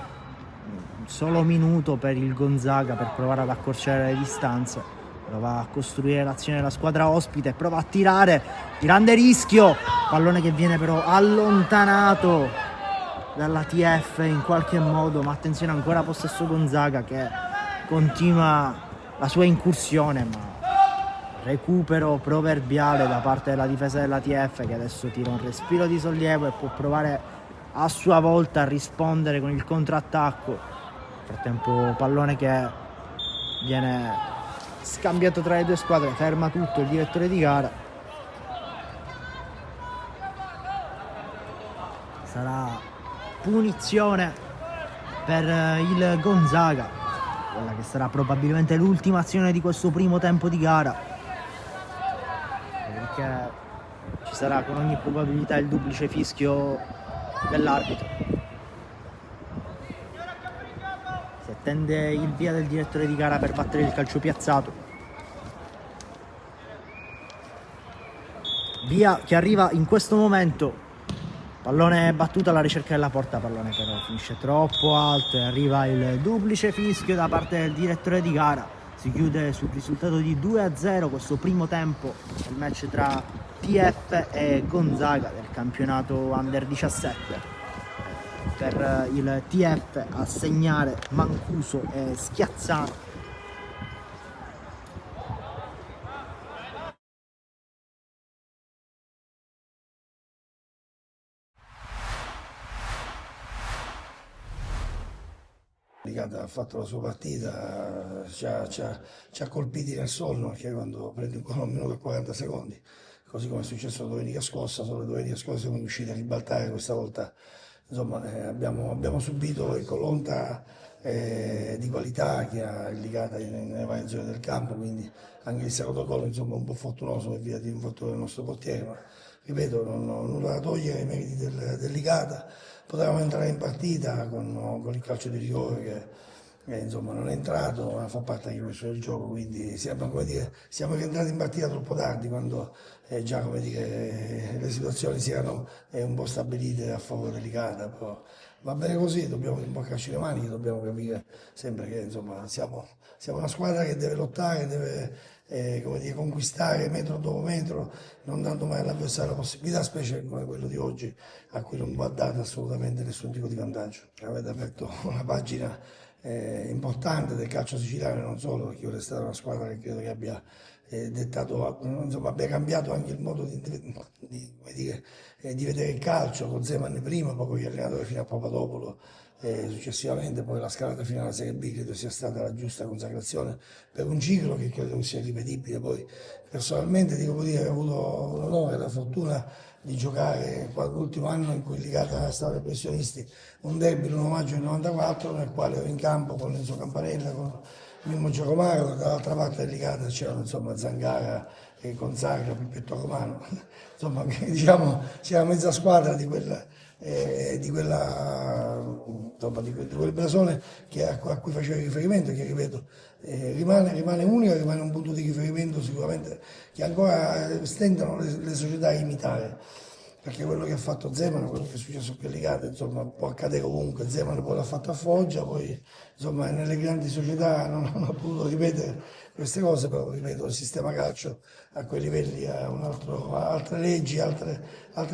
un solo minuto per il Gonzaga per provare ad accorciare le distanze, prova a costruire l'azione della squadra ospite, prova a tirare, grande rischio, pallone che viene però allontanato dalla TF in qualche modo, ma attenzione, ancora possesso Gonzaga, che continua la sua incursione, ma recupero proverbiale da parte della difesa della TF, che adesso tira un respiro di sollievo e può provare a sua volta a rispondere con il contrattacco. Nel frattempo pallone che viene scambiato tra le due squadre, ferma tutto il direttore di gara. Sarà punizione per il Gonzaga, quella che sarà probabilmente l'ultima azione di questo primo tempo di gara, perché ci sarà con ogni probabilità il duplice fischio dell'arbitro. Si attende il via del direttore di gara per battere il calcio piazzato. Via che arriva in questo momento, pallone battuto alla ricerca della porta, pallone però finisce troppo alto e arriva il duplice fischio da parte del direttore di gara. Si chiude sul risultato di 2-0 questo primo tempo del match tra TF e Gonzaga del campionato Under 17. Per il TF a segnare Mancuso e Schiazzano. Ha fatto la sua partita, ci ha colpiti nel sonno, perché quando prende ancora 1 minuto e 40 secondi, così come è successo la domenica scorsa, solo la domenica scorsa siamo riusciti a ribaltare, questa volta insomma, abbiamo subito l'onta di qualità che ha indicata nelle varie zone del campo, quindi anche il secondo gol insomma, un po' fortunoso per via di un fattore del nostro portiere, ma ripeto, non ho nulla da togliere ai meriti del Licata. Potevamo entrare in partita con il calcio di rigore che insomma, non è entrato, ma fa parte anche questo del gioco, quindi siamo rientrati in partita troppo tardi, quando già le situazioni si erano un po' stabilite a favore del Licata, però va bene così, dobbiamo rimboccarci le maniche, dobbiamo capire sempre che insomma, siamo una squadra che deve lottare, deve conquistare metro dopo metro, non dando mai all'avversario la possibilità, specie come quello di oggi, a cui non va dato assolutamente nessun tipo di vantaggio. Avete aperto una pagina importante del calcio siciliano, non solo, perché io è stata una squadra che credo che abbia dettato, insomma, abbia cambiato anche il modo di vedere il calcio, con Zeman prima, poi con gli allenatori fino a Papadopoulos. Successivamente poi la scalata fino alla Serie B credo sia stata la giusta consacrazione per un ciclo che credo sia ripetibile. Poi personalmente devo dire che ho avuto l'onore e la fortuna di giocare l'ultimo anno in cui Licata stava ai professionisti, un derby l'1 maggio del 94 nel quale ero in campo con Enzo Campanella, con Mimmo Giacomaro, dall'altra parte del Licata c'erano insomma Zangara e Gonzaga, Pippetto Romano, insomma diciamo c'era mezza squadra di quel blasone a cui facevo riferimento, che ripeto rimane unico, rimane un punto di riferimento sicuramente che ancora stentano le società a imitare, perché quello che ha fatto Zeman, quello che è successo qui a Licata, insomma può accadere ovunque. Zeman poi l'ha fatto a Foggia, poi insomma nelle grandi società non ha potuto ripetere queste cose, però ripeto il sistema calcio a quei livelli ha altre leggi, altre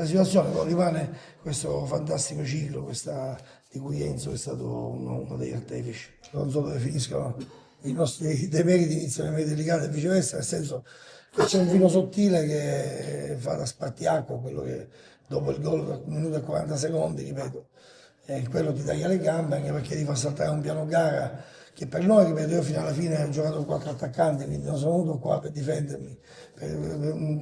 situazioni, però rimane questo fantastico ciclo, di cui Enzo è stato uno degli artefici. Non so dove finiscono i nostri demeriti, iniziano i meriti Licata e viceversa, nel senso che c'è un filo sottile che fa da spartiacque, quello che dopo il gol da 1 minuto e 40 secondi, ripeto, quello ti taglia le gambe, anche perché ti fa saltare un piano gara che per noi, ripeto, io fino alla fine ho giocato con 4 attaccanti, quindi non sono venuto qua per difendermi, per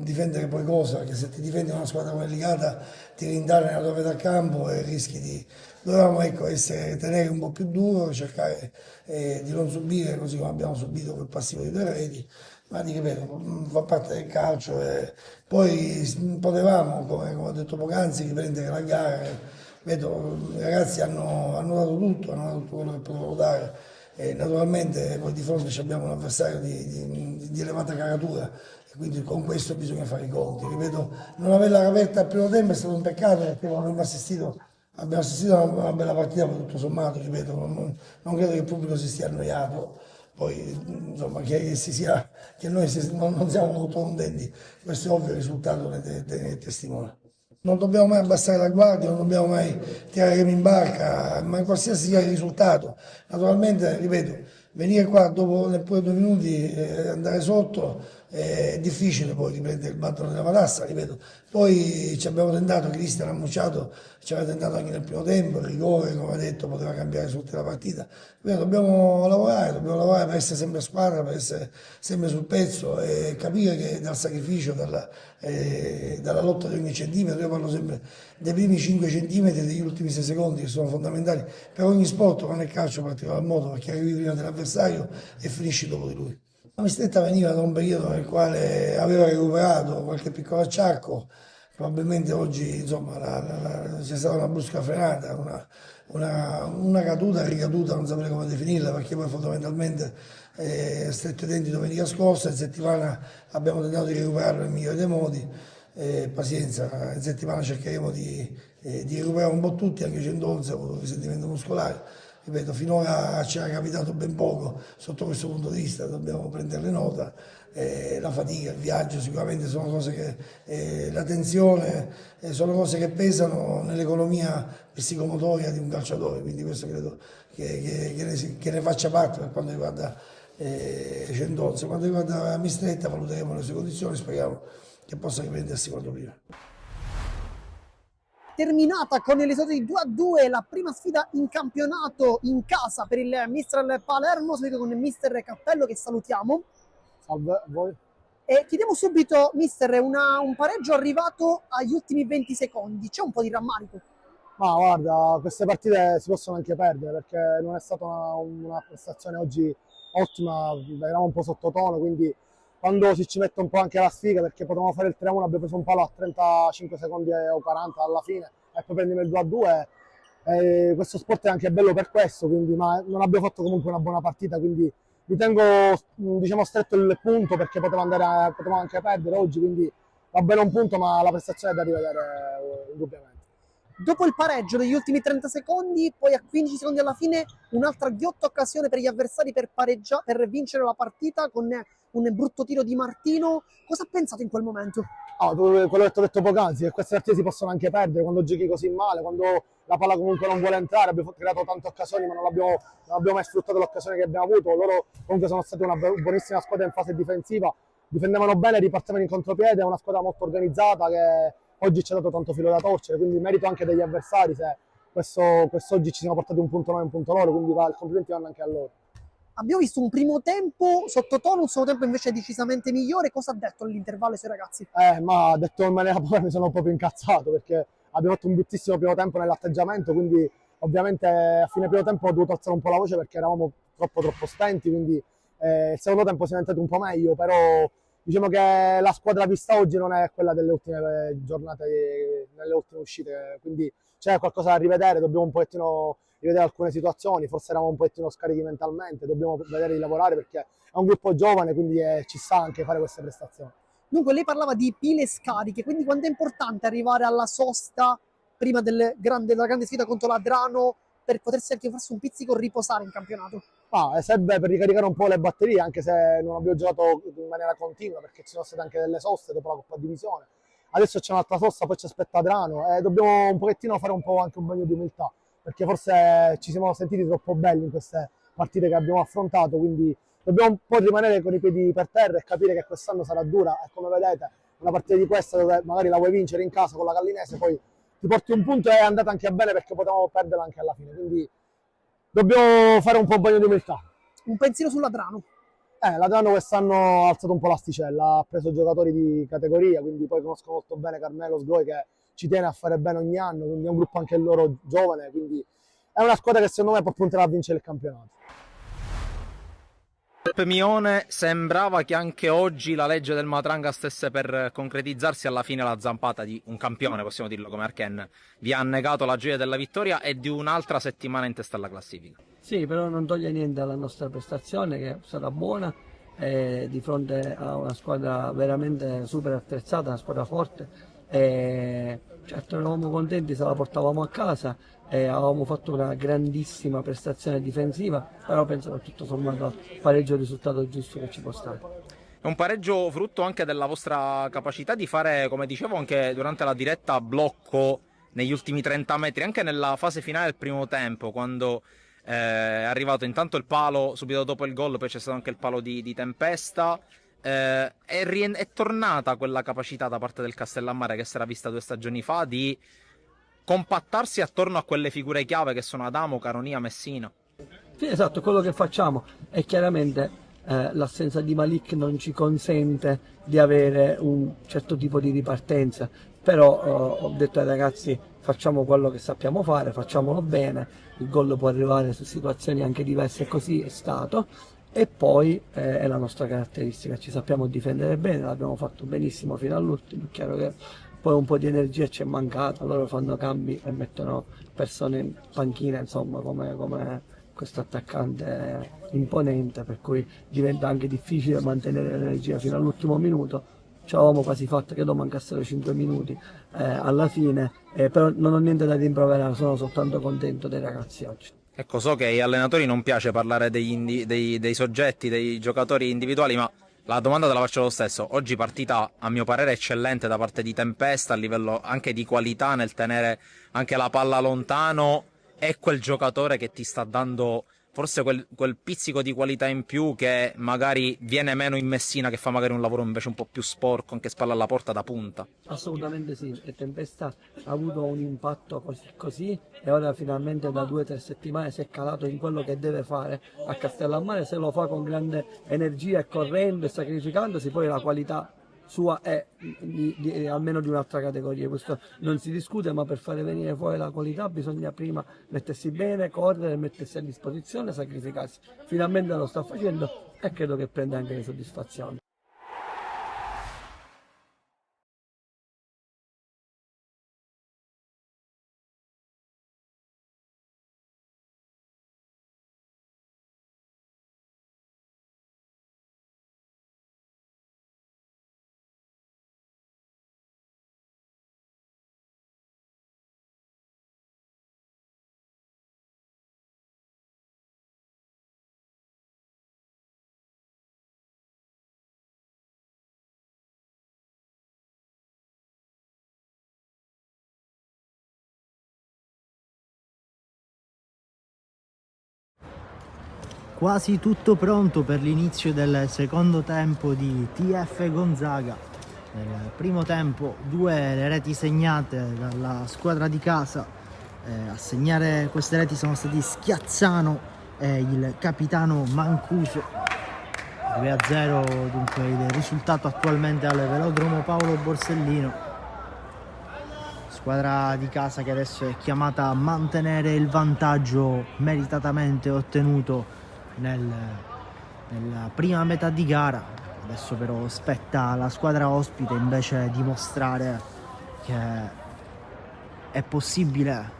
difendere poi cosa, perché se ti difendi una squadra come Licata ti rintanano nella tua metà campo e rischi di... Dovevamo tenere un po' più duro, cercare di non subire così come abbiamo subito quel passivo di 2 reti, ma ti ripeto, fa parte del calcio e poi potevamo, come ho detto poc'anzi, riprendere la gara. Vedo, i ragazzi hanno dato tutto, hanno dato tutto quello che potevano dare. E naturalmente poi di fronte abbiamo un avversario di elevata caratura e quindi con questo bisogna fare i conti. Ripeto, non averla aperta al primo tempo è stato un peccato, perché abbiamo assistito a una bella partita, ma tutto sommato, ripeto, non credo che il pubblico si stia annoiato. Poi insomma che noi non siamo molto contenti, questo è ovvio, il risultato ne testimonia. Non dobbiamo mai abbassare la guardia, non dobbiamo mai tirare remi in barca, ma qualsiasi sia il risultato. Naturalmente, ripeto, venire qua dopo neppure 2 minuti e andare sotto è difficile poi riprendere il battere della matassa, ripeto. Poi ci abbiamo tentato, Cristian ha mucciato, ci aveva tentato anche nel primo tempo, il rigore, come ha detto, poteva cambiare tutta la partita. Ripeto, dobbiamo lavorare per essere sempre a squadra, per essere sempre sul pezzo e capire che dal sacrificio, dalla lotta di ogni centimetro, io parlo sempre dei primi 5 centimetri e degli ultimi 6 secondi che sono fondamentali per ogni sport, ma nel calcio in particolar modo, perché arrivi prima dell'avversario e finisci dopo di lui. La mistretta veniva da un periodo nel quale aveva recuperato qualche piccolo acciacco, probabilmente oggi insomma, c'è stata una brusca frenata, una caduta, ricaduta, non saprei come definirla, perché poi fondamentalmente stretto i denti domenica scorsa, in settimana abbiamo tentato di recuperarlo nel migliore dei modi. pazienza, in settimana cercheremo di recuperare un po' tutti, anche 111 ha avuto risentimento muscolare. Ripeto, finora ci era capitato ben poco sotto questo punto di vista, dobbiamo prenderle nota. La fatica, il viaggio sicuramente sono cose che, la tensione, sono cose che pesano nell'economia psicomotoria di un calciatore, quindi questo credo che ne faccia parte per quanto riguarda Centozzo. Quanto riguarda Mistretta valuteremo le sue condizioni, speriamo che possa riprendersi quanto prima. Terminata con il risultato di 2-2 la prima sfida in campionato in casa per il Mistral Palermo, seguito con il mister Cappello che salutiamo. Salve a voi. E chiediamo subito, mister, un pareggio arrivato agli ultimi 20 secondi, c'è un po' di rammarico? Ma guarda, queste partite si possono anche perdere perché non è stata una prestazione oggi ottima, eravamo un po' sottotono, quindi quando ci mette un po' anche la sfiga, perché potevamo fare il 3-1, abbiamo preso un palo a 35 secondi o 40 alla fine e poi prendiamo il 2-2. Questo sport è anche bello per questo, quindi, ma non abbiamo fatto comunque una buona partita, quindi mi tengo, diciamo, stretto il punto perché potevamo anche perdere oggi, quindi va bene un punto, ma la prestazione è da rivedere indubbiamente. Dopo il pareggio degli ultimi 30 secondi, poi a 15 secondi alla fine, un'altra ghiotta occasione per gli avversari per vincere la partita con un brutto tiro di Martino. Cosa ha pensato in quel momento? Quello che ti ho detto poc'anzi, che queste partite si possono anche perdere quando giochi così male, quando la palla comunque non vuole entrare. Abbiamo creato tante occasioni, ma non abbiamo mai sfruttato l'occasione che abbiamo avuto. Loro comunque sono stati una buonissima squadra in fase difensiva, difendevano bene, ripartivano in contropiede, è una squadra molto organizzata che oggi ci ha dato tanto filo da torcere, quindi merito anche degli avversari se quest'oggi ci siamo portati un punto noi e un punto loro, quindi i complimenti vanno anche a loro. Abbiamo visto un primo tempo sottotono, un secondo tempo invece decisamente migliore. Cosa ha detto all'intervallo ai suoi ragazzi? Ma detto in maniera povera mi sono proprio incazzato perché abbiamo fatto un bruttissimo primo tempo nell'atteggiamento, quindi ovviamente a fine primo tempo ho dovuto alzare un po' la voce perché eravamo troppo stenti, quindi il secondo tempo siamo diventati un po' meglio, però diciamo che la squadra vista oggi non è quella delle ultime giornate, nelle ultime uscite, quindi c'è qualcosa da rivedere, dobbiamo un pochettino rivedere alcune situazioni, forse eravamo un pochettino scarichi mentalmente, dobbiamo vedere di lavorare perché è un gruppo giovane, quindi ci sa anche fare queste prestazioni. Dunque lei parlava di pile scariche, quindi quanto è importante arrivare alla sosta prima della grande sfida contro l'Adrano per potersi anche farsi un pizzico riposare in campionato? Serve per ricaricare un po' le batterie, anche se non abbiamo giocato in maniera continua perché ci sono state anche delle soste dopo la Coppa Divisione. Adesso c'è un'altra sosta, poi ci aspetta Adrano e dobbiamo un pochettino fare un po' anche un bagno di umiltà perché forse ci siamo sentiti troppo belli in queste partite che abbiamo affrontato, quindi dobbiamo un po' rimanere con i piedi per terra e capire che quest'anno sarà dura e come vedete una partita di questa dove magari la vuoi vincere in casa con la Gallinese, poi ti porti un punto e è andata anche bene perché potevamo perderla anche alla fine, quindi dobbiamo fare un po' bagno di umiltà. Un pensiero sull'Adrano? L'Adrano quest'anno ha alzato un po' l'asticella, ha preso giocatori di categoria, quindi poi conosco molto bene Carmelo Sgoi che ci tiene a fare bene ogni anno, quindi è un gruppo anche loro giovane, quindi è una squadra che secondo me può puntare a vincere il campionato. Mione, sembrava che anche oggi la legge del Matranga stesse per concretizzarsi, alla fine la zampata di un campione, possiamo dirlo come Arken, vi ha negato la gioia della vittoria e di un'altra settimana in testa alla classifica. Sì, però non toglie niente alla nostra prestazione che sarà buona di fronte a una squadra veramente super attrezzata, una squadra forte. Certo eravamo contenti se la portavamo a casa e avevamo fatto una grandissima prestazione difensiva, però penso che tutto sommato il pareggio è il risultato giusto che ci può stare. È un pareggio frutto anche della vostra capacità di fare, come dicevo anche durante la diretta, blocco negli ultimi 30 metri, anche nella fase finale del primo tempo, quando è arrivato intanto il palo subito dopo il gol, poi c'è stato anche il palo di Tempesta. È tornata quella capacità da parte del Castellammare che si era vista 2 stagioni fa di compattarsi attorno a quelle figure chiave che sono Adamo, Caronia, Messina. Sì, esatto, quello che facciamo è chiaramente l'assenza di Malik non ci consente di avere un certo tipo di ripartenza, però ho detto ai ragazzi facciamo quello che sappiamo fare, facciamolo bene, il gol può arrivare su situazioni anche diverse e così è stato. E poi è la nostra caratteristica, ci sappiamo difendere bene, l'abbiamo fatto benissimo fino all'ultimo, è chiaro che poi un po' di energia ci è mancata, loro fanno cambi e mettono persone in panchina, insomma, come questo attaccante imponente, per cui diventa anche difficile mantenere l'energia fino all'ultimo minuto, ce l'avevamo quasi fatta, credo mancassero 5 minuti alla fine, però non ho niente da rimproverare, sono soltanto contento dei ragazzi oggi. Ecco, so che agli allenatori non piace parlare dei soggetti, dei giocatori individuali, ma la domanda te la faccio lo stesso. Oggi partita, a mio parere, eccellente da parte di Tempesta, a livello anche di qualità nel tenere anche la palla lontano. È quel giocatore che ti sta dando forse quel pizzico di qualità in più che magari viene meno in Messina, che fa magari un lavoro invece un po' più sporco, anche spalle alla porta da punta. Assolutamente sì, e Tempesta ha avuto un impatto così e ora finalmente da 2 o 3 settimane si è calato in quello che deve fare a Castellammare. Se lo fa con grande energia e correndo e sacrificandosi, poi la qualità sua è almeno di un'altra categoria. Questo non si discute, ma per fare venire fuori la qualità bisogna prima mettersi bene, correre, mettersi a disposizione, sacrificarsi. Finalmente lo sta facendo e credo che prenda anche le soddisfazioni. Quasi tutto pronto per l'inizio del secondo tempo di TF Gonzaga. Nel primo tempo 2 le reti segnate dalla squadra di casa. A segnare queste reti sono stati Schiazzano e il capitano Mancuso. 2-0 dunque il risultato attualmente al velodromo Paolo Borsellino. Squadra di casa che adesso è chiamata a mantenere il vantaggio meritatamente ottenuto nella prima metà di gara. Adesso però spetta alla squadra ospite invece dimostrare che è possibile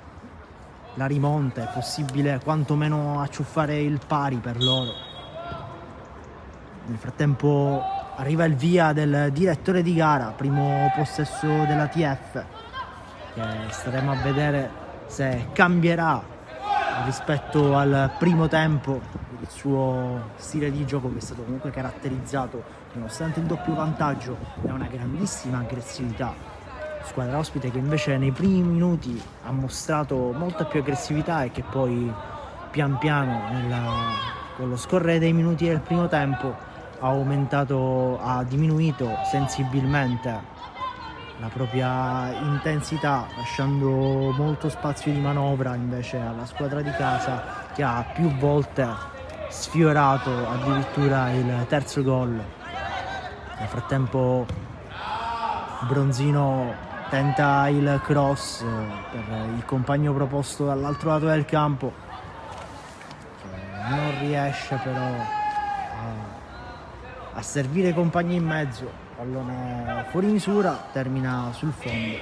la rimonta, è possibile quantomeno acciuffare il pari per loro. Nel frattempo arriva il via del direttore di gara, primo possesso della TF, che staremo a vedere se cambierà rispetto al primo tempo il suo stile di gioco, che è stato comunque caratterizzato, nonostante il doppio vantaggio, da una grandissima aggressività. Squadra ospite che invece nei primi minuti ha mostrato molta più aggressività e che poi pian piano con lo scorrere dei minuti del primo tempo ha diminuito sensibilmente la propria intensità, lasciando molto spazio di manovra invece alla squadra di casa, che ha più volte sfiorato addirittura il terzo gol. Nel frattempo Bronzino tenta il cross per il compagno proposto dall'altro lato del campo, che non riesce però a servire i compagni in mezzo. Pallone fuori misura, termina sul fondo.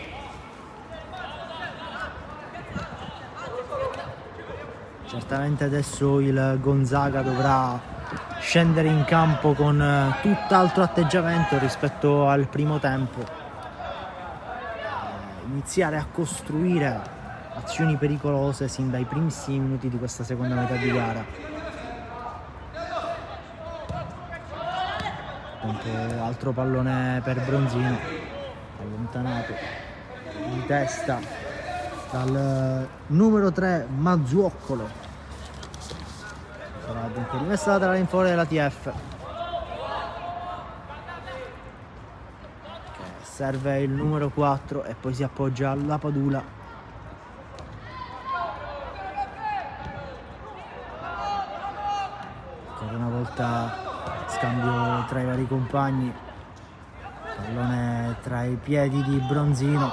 Certamente adesso il Gonzaga dovrà scendere in campo con tutt'altro atteggiamento rispetto al primo tempo. Iniziare a costruire azioni pericolose sin dai primissimi minuti di questa seconda metà di gara. Altro pallone per Bronzino, allontanato di testa dal numero 3 Mazzuoccolo. Sarà dunque rimessa laterale in favore della TF, che serve il numero 4 e poi si appoggia alla Padula. Ancora una volta scambio tra i vari compagni, pallone tra i piedi di Bronzino,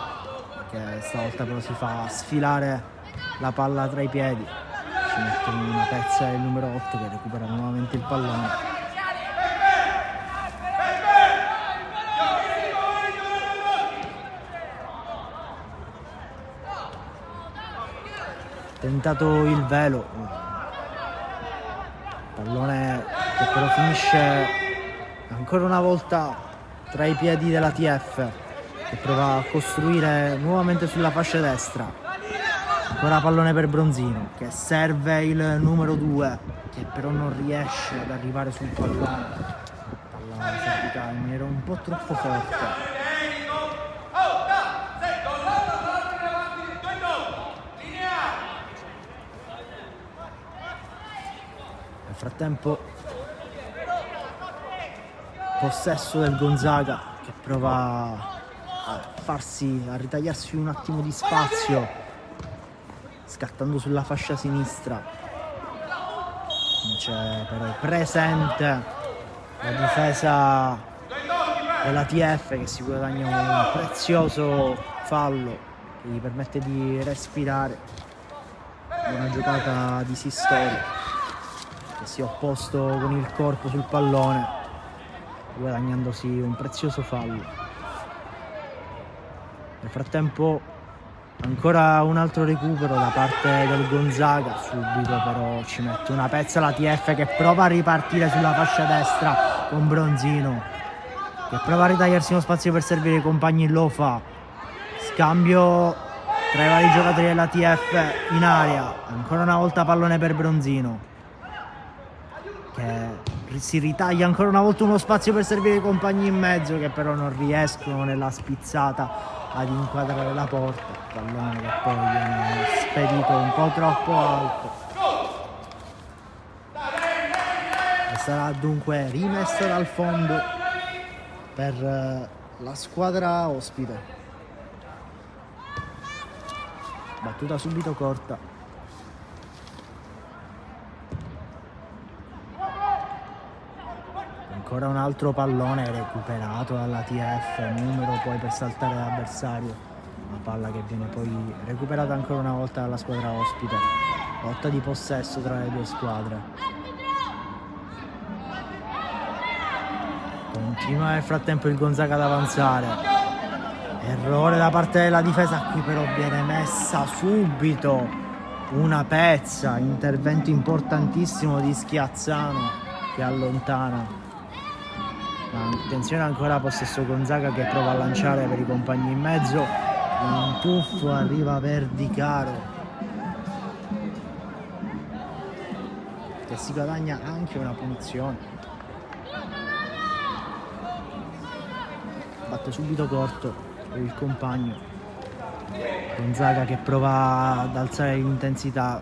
che stavolta però si fa sfilare la palla tra i piedi. Ci mettono una pezza il numero 8 che recupera nuovamente il pallone. Tentato il velo, pallone che però finisce ancora una volta tra i piedi della TF, che prova a costruire nuovamente sulla fascia destra. Ancora pallone per Bronzino, che serve il numero 2, che però non riesce ad arrivare sul pallone. Palla servita in maniera un po' troppo forte. Nel frattempo possesso del Gonzaga, che prova a ritagliarsi un attimo di spazio, scattando sulla fascia sinistra. Non c'è però presente la difesa della TF, che si guadagna un prezioso fallo che gli permette di respirare. Una giocata di Sistori, che si è opposto con il corpo sul pallone, guadagnandosi un prezioso fallo. Nel frattempo ancora un altro recupero da parte del Gonzaga, subito però ci mette una pezza la TF, che prova a ripartire sulla fascia destra con Bronzino, che prova a ritagliarsi uno spazio per servire i compagni, lo fa. Scambio tra i vari giocatori della TF in area, ancora una volta pallone per Bronzino, che si ritaglia ancora una volta uno spazio per servire i compagni in mezzo, che però non riescono nella spizzata ad inquadrare la porta. Pallone che poi viene spedito un po' troppo alto e sarà dunque rimessa dal fondo per la squadra ospite. Battuta subito corta. Ancora un altro pallone recuperato dalla TF, numero poi per saltare l'avversario. Una palla che viene poi recuperata ancora una volta dalla squadra ospite. Lotta di possesso tra le due squadre. Continua nel frattempo il Gonzaga ad avanzare. Errore da parte della difesa, qui però viene messa subito una pezza. Intervento importantissimo di Schiazzano, che allontana. Attenzione, ancora possesso Gonzaga, che prova a lanciare per i compagni in mezzo. Un tuffo arriva per Di Caro, che si guadagna anche una punizione. Batte subito corto per il compagno. Gonzaga che prova ad alzare l'intensità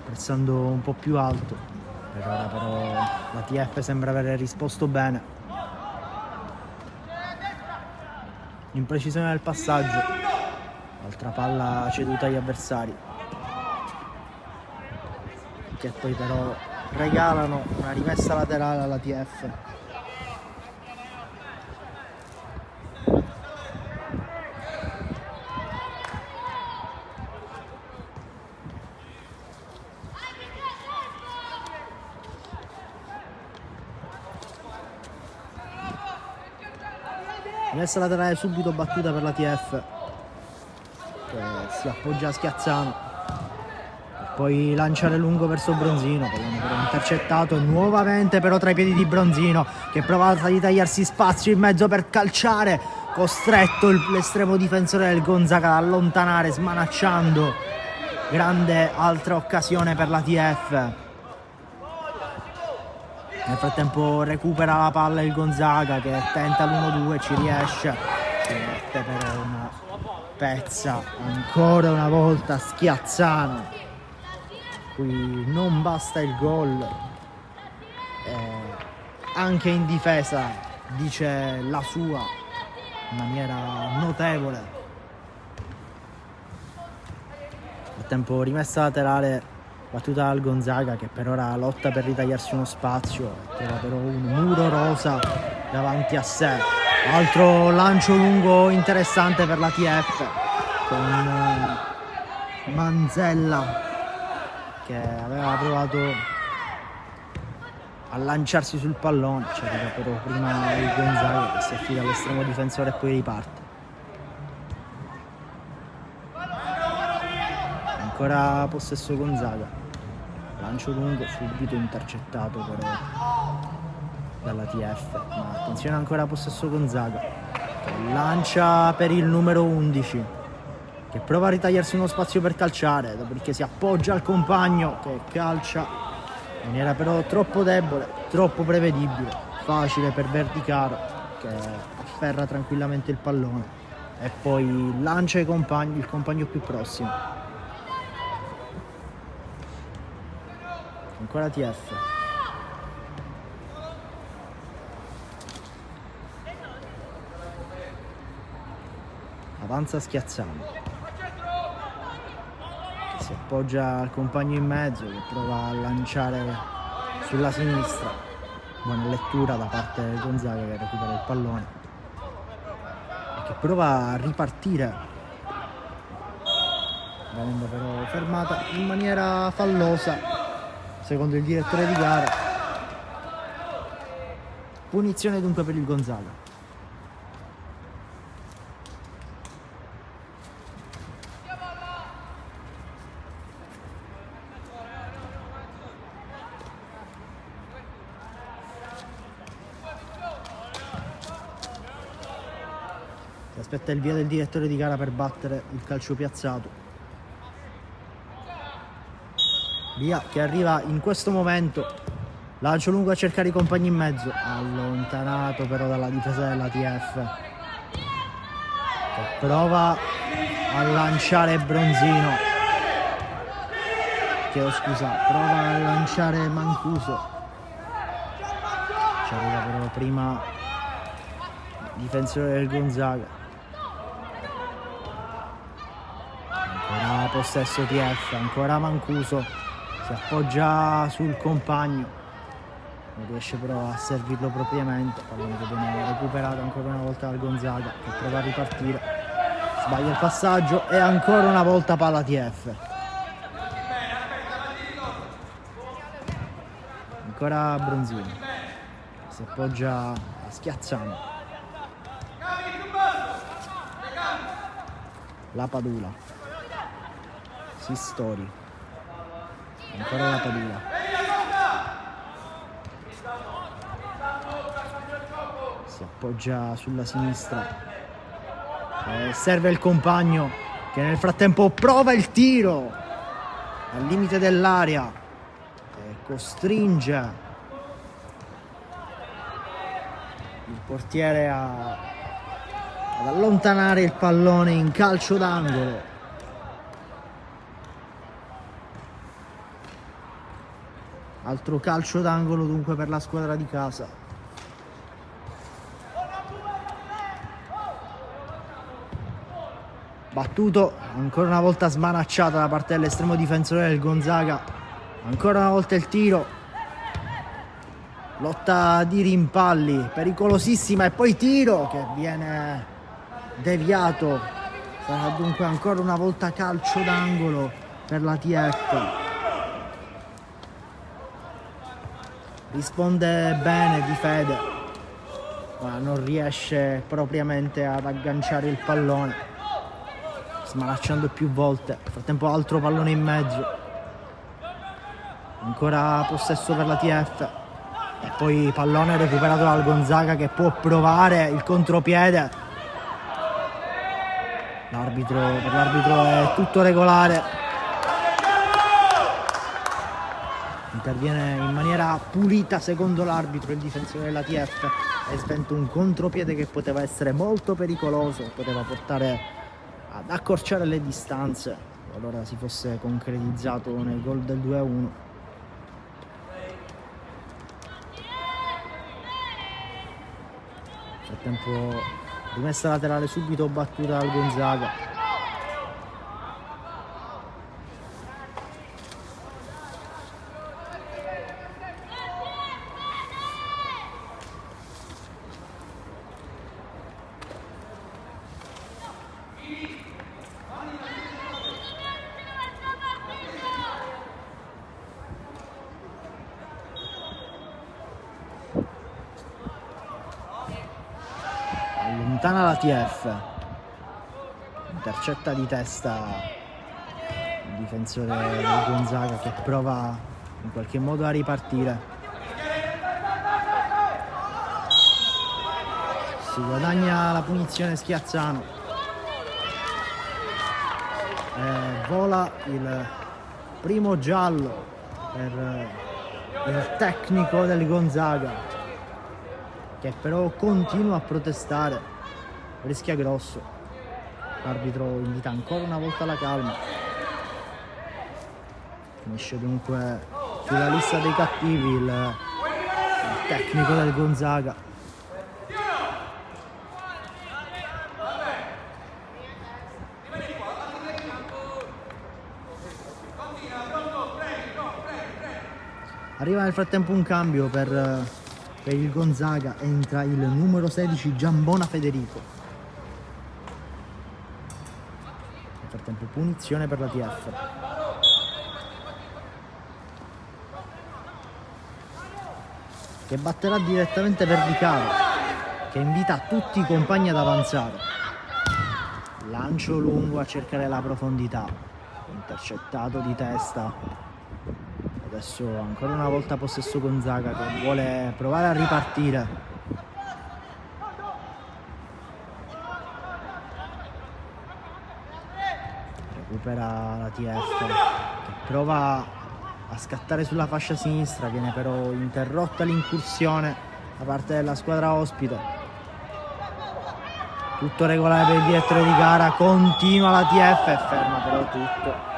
pressando un po' più alto. Per ora però la TF sembra aver risposto bene. Imprecisione del passaggio, altra palla ceduta agli avversari, che poi però regalano una rimessa laterale alla TF. Rimessa laterale subito battuta per la TF, che si appoggia a Schiazzano, e poi lanciare lungo verso Bronzino, pallone però intercettato nuovamente però tra i piedi di Bronzino, che prova a ritagliarsi spazio in mezzo per calciare, costretto l'estremo difensore del Gonzaga ad allontanare, smanacciando. Grande altra occasione per la TF. Nel frattempo recupera la palla il Gonzaga, che tenta l'1-2, ci riesce, si mette però una pezza ancora una volta Schiazzano. Qui non basta il gol, anche in difesa dice la sua in maniera notevole. Nel frattempo rimessa laterale battuta dal Gonzaga, che per ora lotta per ritagliarsi uno spazio, trova però un muro rosa davanti a sé. Altro lancio lungo interessante per la TF, con Manzella che aveva provato a lanciarsi sul pallone, c'era però prima il Gonzaga che si affida all'estremo difensore e poi riparte. Ancora possesso Gonzaga, lancio lungo subito intercettato però dalla TF, ma attenzione ancora possesso Gonzaga, che lancia per il numero 11, che prova a ritagliarsi uno spazio per calciare, dopodiché si appoggia al compagno che calcia in maniera però troppo debole, troppo prevedibile, facile per Verdicaro che afferra tranquillamente il pallone e poi lancia il compagno più prossimo. Ancora TF. Avanza Schiazzano, che si appoggia al compagno in mezzo, che prova a lanciare sulla sinistra. Buona lettura da parte del Gonzaga che recupera il pallone e che prova a ripartire, venendo però fermata in maniera fallosa secondo il direttore di gara. Punizione dunque per il Gonzaga. Si aspetta il via del direttore di gara per battere il calcio piazzato. Via che arriva in questo momento, lancio lungo a cercare i compagni in mezzo, allontanato però dalla difesa della TF, che prova a lanciare Bronzino, chiedo scusa, prova a lanciare Mancuso, ci arriva però prima il difensore del Gonzaga. Ancora possesso TF, ancora Mancuso, si appoggia sul compagno, non riesce però a servirlo propriamente, pallone che viene recuperato ancora una volta dal Gonzaga, che prova a ripartire, sbaglia il passaggio e ancora una volta palla TF. Ancora Bronzino, si appoggia a Schiazzano, la Padula, Sistori, ancora la Padula, si appoggia sulla sinistra e serve il compagno che nel frattempo prova il tiro al limite dell'area e costringe il portiere ad allontanare il pallone in calcio d'angolo. Altro calcio d'angolo dunque per la squadra di casa. Battuto, ancora una volta smanacciata da parte dell'estremo difensore del Gonzaga. Ancora una volta il tiro. Lotta di rimpalli, pericolosissima, e poi tiro che viene deviato. Sarà dunque ancora una volta calcio d'angolo per la TF. Risponde bene Di Fede, ma non riesce propriamente ad agganciare il pallone, smanacciando più volte. Nel frattempo altro pallone in mezzo, ancora possesso per la TF e poi pallone recuperato dal Gonzaga che può provare il contropiede. Per l'arbitro è tutto regolare. Interviene in maniera pulita secondo l'arbitro il difensore della TF e sventa un contropiede che poteva essere molto pericoloso, poteva portare ad accorciare le distanze qualora si fosse concretizzato nel gol del 2-1. Nel frattempo rimessa laterale subito battuta dal Gonzaga. Allontana la TF, intercetta di testa il difensore del Gonzaga che prova in qualche modo a ripartire. Si guadagna la punizione Schiazzano. Vola il primo giallo per il tecnico del Gonzaga, che però continua a protestare, rischia grosso. L'arbitro invita ancora una volta la calma. Finisce dunque sulla lista dei cattivi il tecnico del Gonzaga. Arriva nel frattempo un cambio per il Gonzaga, entra il numero 16 Giambona Federico. Nel frattempo punizione per la TF. Che batterà direttamente Verdicaro, che invita tutti i compagni ad avanzare. Lancio lungo a cercare la profondità, intercettato di testa. Adesso ancora una volta possesso Gonzaga, che vuole provare a ripartire. Recupera la TF, che prova a scattare sulla fascia sinistra, viene però interrotta l'incursione da parte della squadra ospite. Tutto regolare per il direttore di gara, continua la TF e ferma però tutto.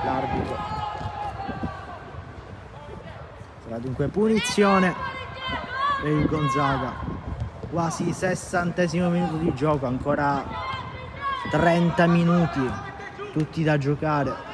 L'arbitro. Sarà dunque punizione per il Gonzaga. Quasi 60° minuto di gioco, ancora 30 minuti tutti da giocare.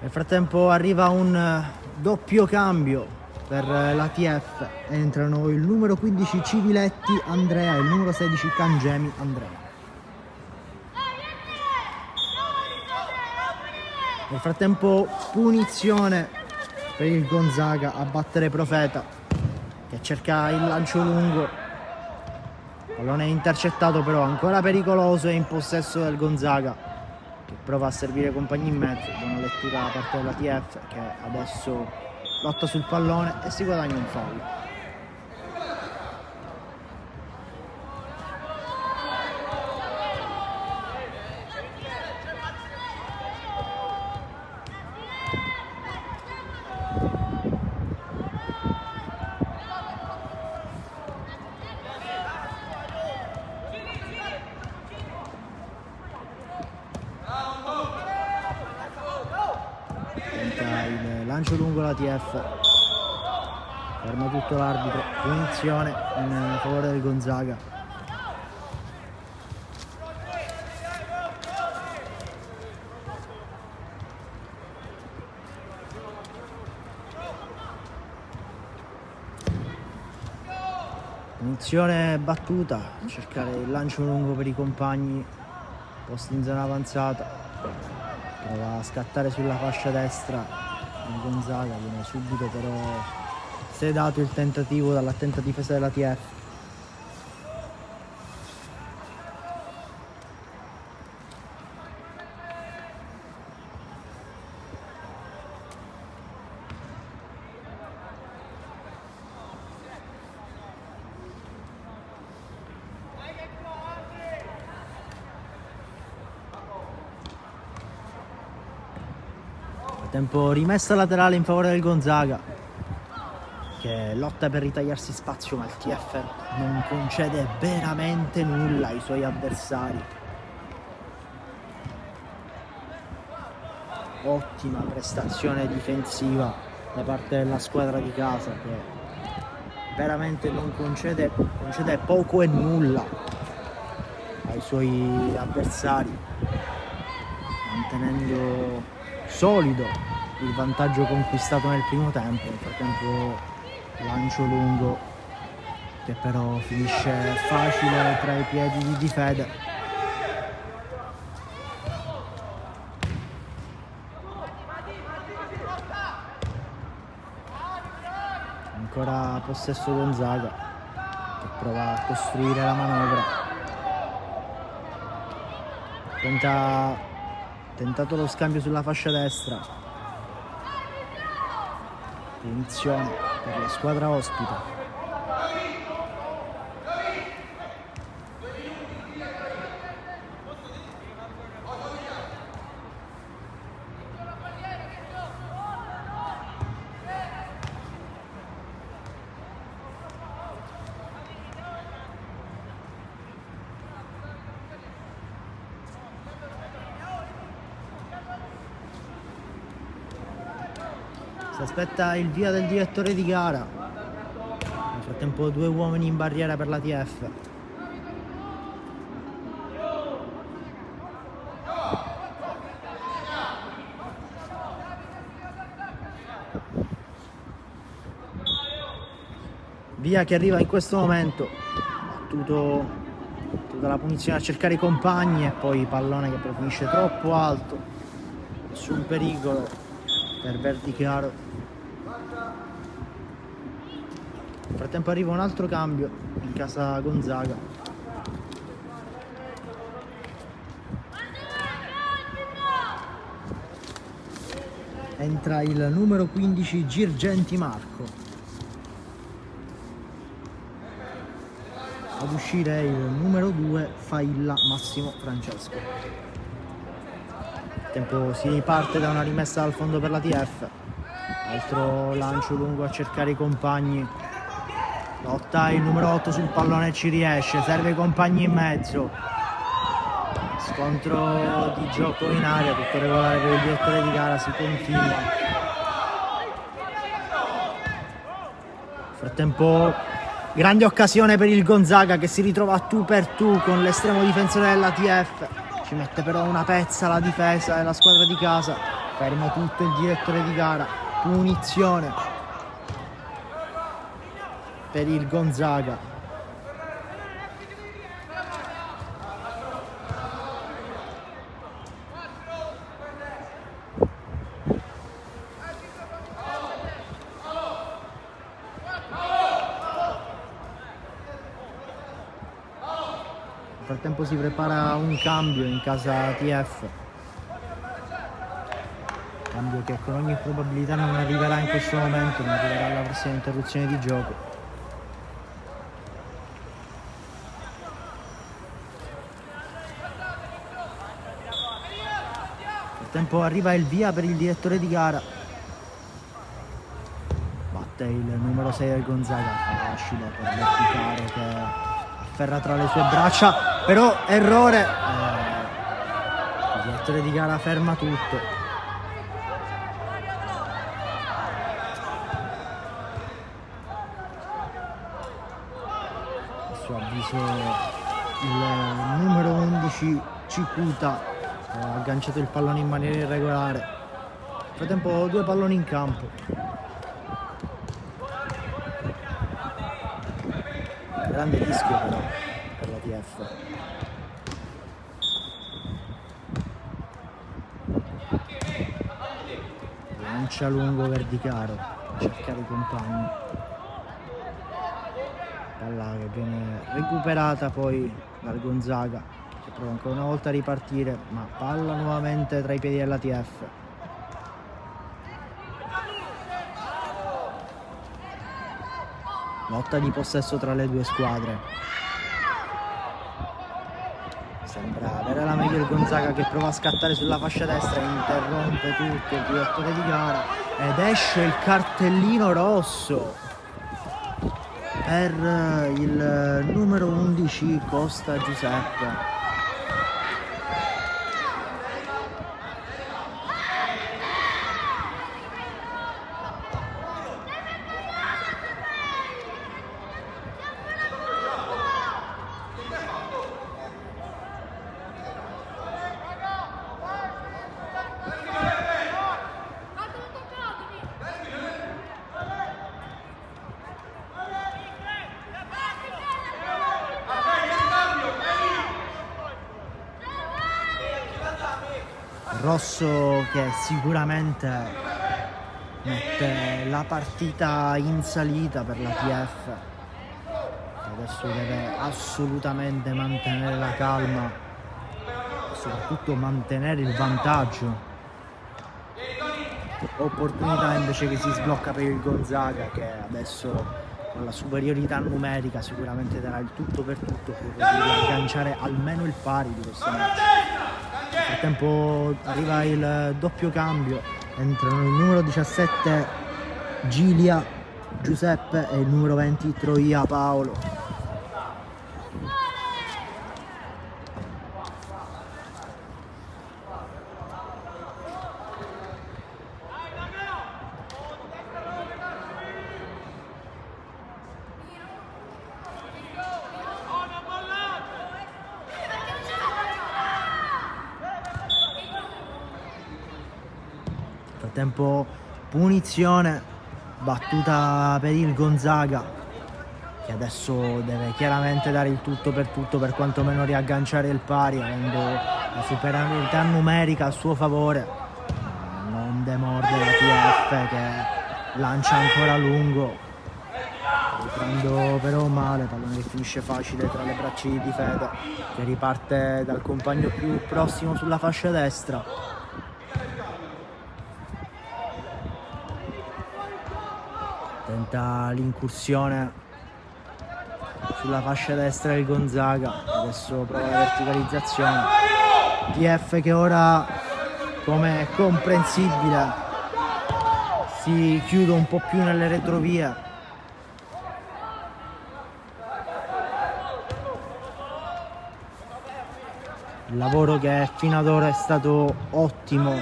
Nel frattempo arriva un doppio cambio per la TF, entrano il numero 15 Civiletti Andrea e il numero 16 Cangemi Andrea. Nel frattempo punizione per il Gonzaga a battere Profeta, che cerca il lancio lungo. Pallone intercettato però, ancora pericoloso e in possesso del Gonzaga, che prova a servire compagni in mezzo. Buona lettura da parte della TF, che adesso lotta sul pallone e si guadagna un fallo. Il lancio lungo la TF, ferma tutto l'arbitro, punizione in favore del Gonzaga. Punizione battuta, cercare il lancio lungo per i compagni posti in zona avanzata. Prova a scattare sulla fascia destra il Gonzaga, viene subito però sedato il tentativo dall'attenta difesa della TF. Tempo rimessa laterale in favore del Gonzaga, che lotta per ritagliarsi spazio, ma il TF non concede veramente nulla ai suoi avversari. Ottima prestazione difensiva da parte della squadra di casa, che veramente non concede poco e nulla ai suoi avversari, mantenendo solido il vantaggio conquistato nel primo tempo. Nel frattempo lancio lungo che però finisce facile tra i piedi di Di Fede. Ancora possesso Gonzaga che prova a costruire la manovra. Tentato lo scambio sulla fascia destra. Punizione per la squadra ospite. Si aspetta il via del direttore di gara. Nel frattempo 2 uomini in barriera per la TF. Via che arriva in questo momento, battuto dalla punizione a cercare i compagni e poi pallone che però finisce troppo alto. Nessun pericolo per Verdicaro. Nel frattempo arriva un altro cambio in casa Gonzaga. Entra il numero 15 Girgenti Marco. Ad uscire il numero 2 Failla Massimo Francesco. Nel tempo si riparte da una rimessa al fondo per la TF. Altro lancio lungo a cercare i compagni. Lotta il numero 8 sul pallone, ci riesce, serve i compagni in mezzo. Scontro di gioco in aria, tutto regolare per il direttore di gara, si continua. Nel frattempo grande occasione per il Gonzaga che si ritrova a tu per tu con l'estremo difensore della TF. Ci mette però una pezza la difesa della squadra di casa. Ferma tutto il direttore di gara. Punizione per il Gonzaga. Nel frattempo si prepara un cambio in casa TF. Cambio che con ogni probabilità non arriverà in questo momento, ma arriverà alla prossima interruzione di gioco. Nel tempo arriva il via per il direttore di gara. Batte il numero 6 del Gonzaga, facile per Verdicaro che afferra tra le sue braccia, però errore. Il direttore di gara ferma tutto. A suo avviso il numero 11 Cicuta ha agganciato il pallone in maniera irregolare. Nel frattempo 2 palloni in campo. Grande rischio però per la TF. Lancia lungo Verdicaro a cercare i compagni. Palla che viene recuperata poi dal Gonzaga. Prova ancora una volta a ripartire, ma palla nuovamente tra i piedi della TF. Lotta di possesso tra le due squadre. Sembra avere la meglio il Gonzaga che prova a scattare sulla fascia destra, interrompe tutto il direttore di gara ed esce il cartellino rosso per il numero 11 Costa Giuseppe. rosso che sicuramente mette la partita in salita per la TF. Adesso deve assolutamente mantenere la calma e soprattutto mantenere il vantaggio. Opportunità invece che si sblocca per il Gonzaga, che adesso con la superiorità numerica sicuramente darà il tutto per tutto per riagganciare almeno il pari di questo match. Nel frattempo arriva il doppio cambio, entrano il numero 17 Gilia Giuseppe e il numero 20 Troia Paolo. Tempo punizione, battuta per il Gonzaga, che adesso deve chiaramente dare il tutto per quantomeno riagganciare il pari, avendo la superiorità numerica a suo favore. Non demorde la TF che lancia ancora a lungo, riprendo però male, pallone che finisce facile tra le braccia di Fede, che riparte dal compagno più prossimo sulla fascia destra. Tenta l'incursione sulla fascia destra del Gonzaga, adesso prova la verticalizzazione. TF che ora, come è comprensibile, si chiude un po' più nelle retrovie. Il lavoro che fino ad ora è stato ottimo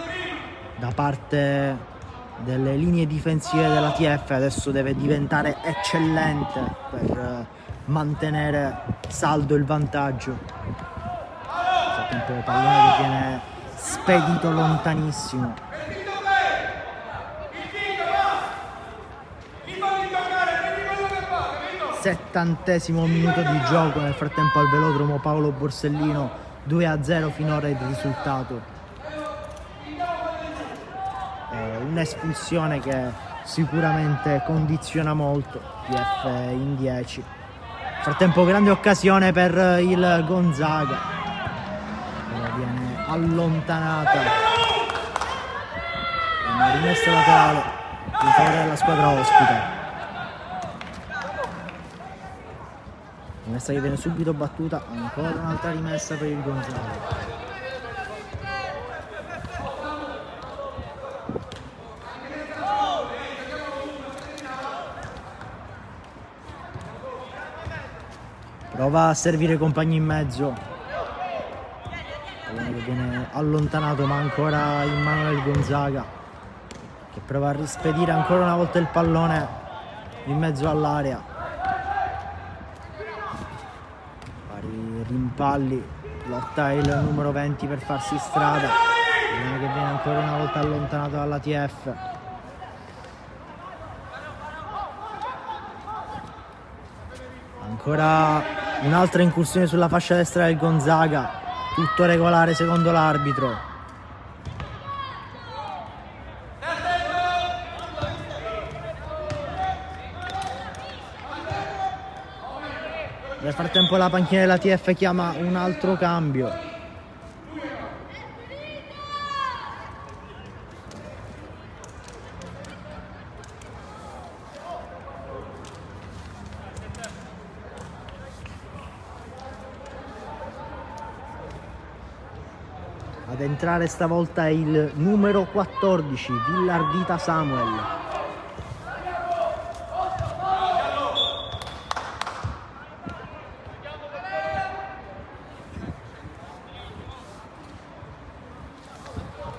da parte delle linee difensive della TF adesso deve diventare eccellente per mantenere saldo il vantaggio. Nel frattempo il pallone che viene spedito lontanissimo. 70° minuto di gioco, nel frattempo al velodromo Paolo Borsellino 2-0 finora il risultato. Un'espulsione che sicuramente condiziona molto. TF in 10. Nel frattempo grande occasione per il Gonzaga, viene allontanata, una rimessa laterale in favore della squadra ospite. Rimessa che viene subito battuta, ancora un'altra rimessa per il Gonzaga. Prova a servire i compagni in mezzo, pallone che viene allontanato ma ancora in mano del Gonzaga, che prova a rispedire ancora una volta il pallone in mezzo all'area. Vari rimpalli, lotta il numero 20 per farsi strada, pallone che viene ancora una volta allontanato dalla TF. Ancora un'altra incursione sulla fascia destra del Gonzaga, tutto regolare secondo l'arbitro. Nel frattempo la panchina della TF chiama un altro cambio. Ad entrare stavolta il numero 14, Villardita Samuel.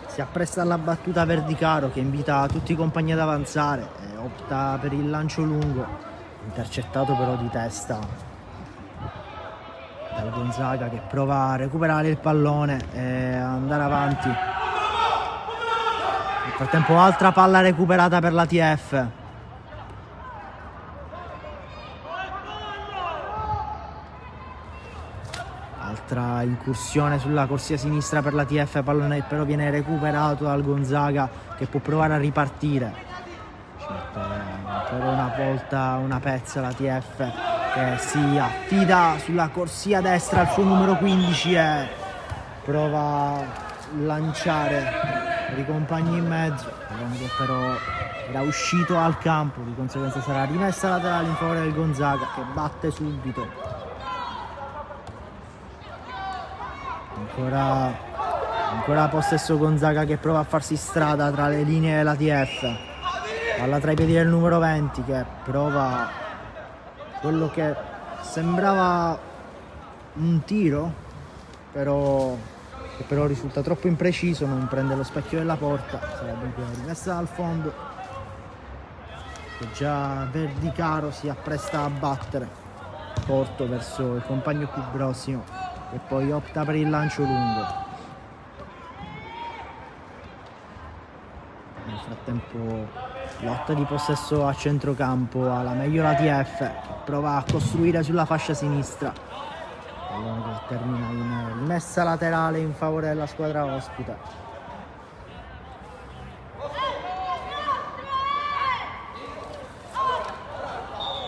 Si appresta alla battuta Verdicaro, che invita tutti i compagni ad avanzare e opta per il lancio lungo, intercettato però di testa dal Gonzaga, che prova a recuperare il pallone e andare avanti. Nel frattempo altra palla recuperata per la TF. Altra incursione sulla corsia sinistra per la TF, pallone però viene recuperato dal Gonzaga, che può provare a ripartire. Ci mette ancora una volta una pezza la TF, che si affida sulla corsia destra al suo numero 15 e prova a lanciare i compagni in mezzo, che però era uscito al campo, di conseguenza sarà rimessa laterale in favore del Gonzaga, che batte subito. Ancora possesso Gonzaga, che prova a farsi strada tra le linee della TF. Palla tra i piedi del numero 20, che prova quello che sembrava un tiro, che però risulta troppo impreciso, non prende lo specchio della porta. Sarà dunque rimessa dal fondo, che già Verdicaro si appresta a battere corto verso il compagno più prossimo, e poi opta per il lancio lungo. Nel frattempo lotta di possesso a centrocampo, alla meglio la TF, che prova a costruire sulla fascia sinistra, pallone che termina in rimessa laterale in favore della squadra ospite.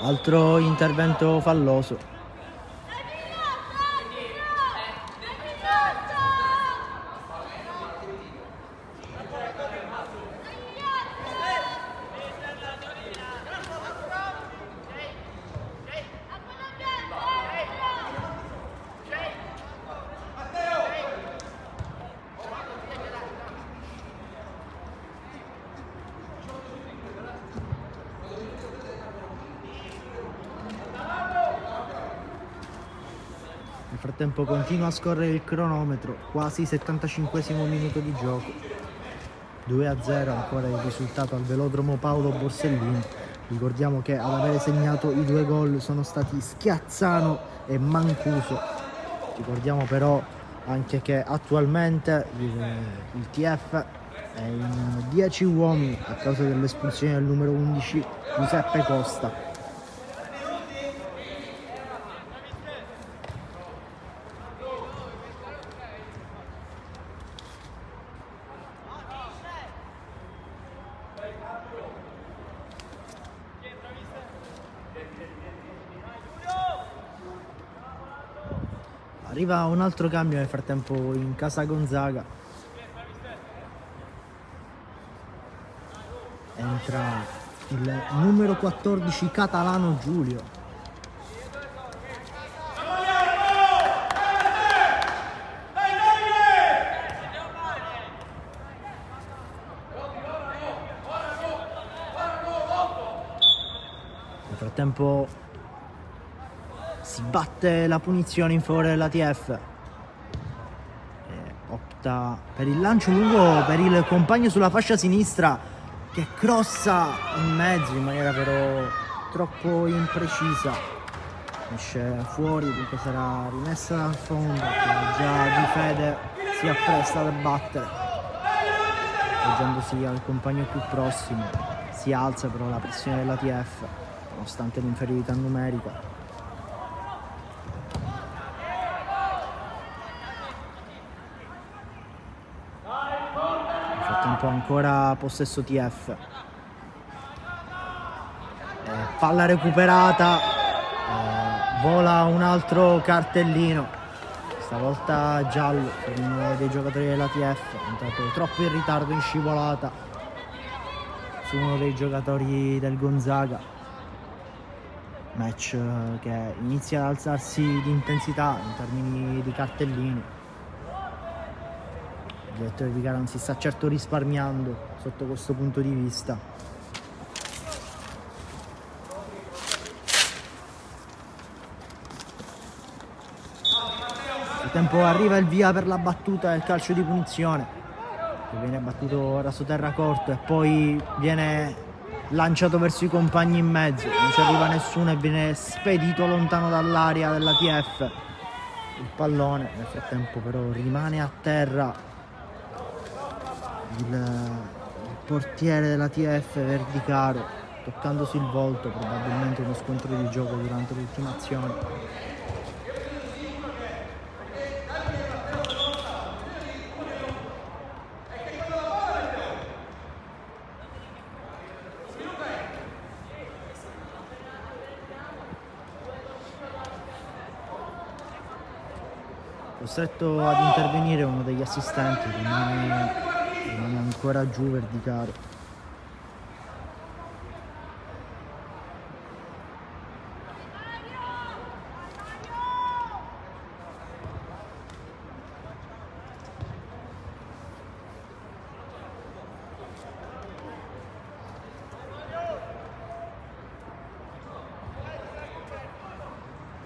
Altro intervento falloso. Nel frattempo continua a scorrere il cronometro, quasi 75esimo minuto di gioco. 2-0 ancora il risultato al velodromo Paolo Borsellino. Ricordiamo che ad avere segnato i 2 gol sono stati Schiazzano e Mancuso. Ricordiamo però anche che attualmente il TF è in 10 uomini a causa dell'espulsione del numero 11 Giuseppe Costa. Arriva un altro cambio nel frattempo in casa Gonzaga. Entra il numero 14 Catalano Giulio. Nel frattempo si batte la punizione in favore della TF, opta per il lancio lungo per il compagno sulla fascia sinistra, che crossa in mezzo in maniera però troppo imprecisa, esce fuori, dunque sarà rimessa dal fondo, che già Di Fede si appresta ad battere, appoggiandosi al compagno più prossimo. Si alza però la pressione della TF nonostante l'inferiorità numerica. Ancora possesso TF, palla recuperata, vola un altro cartellino, stavolta giallo per uno dei giocatori della TF, è entrato troppo in ritardo in scivolata su uno dei giocatori del Gonzaga. Match che inizia ad alzarsi di intensità in termini di cartellini. Il direttore di gara non si sta certo risparmiando sotto questo punto di vista. Nel tempo arriva il via per la battuta del calcio di punizione, che viene battuto rasoterra corto e poi viene lanciato verso i compagni in mezzo. Non ci arriva nessuno e viene spedito lontano dall'area della TF il pallone. Nel frattempo però rimane a terra il portiere della TF Verdicaro, toccandosi il volto, probabilmente uno scontro di gioco durante l'ultima azione. Costretto ad intervenire uno degli assistenti, rimane ancora giù Verdicaro.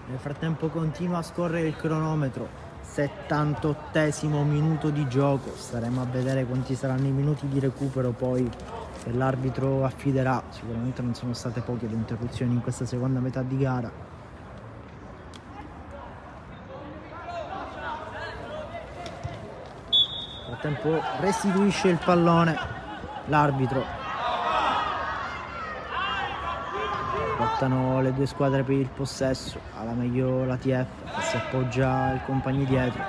Nel frattempo continua a scorrere il cronometro, 78esimo minuto di gioco, staremo a vedere quanti saranno i minuti di recupero poi che l'arbitro affiderà. Sicuramente non sono state poche le interruzioni in questa seconda metà di gara. Nel frattempo restituisce il pallone l'arbitro. Lottano le due squadre per il possesso, alla meglio la TF che si appoggia ai compagni dietro.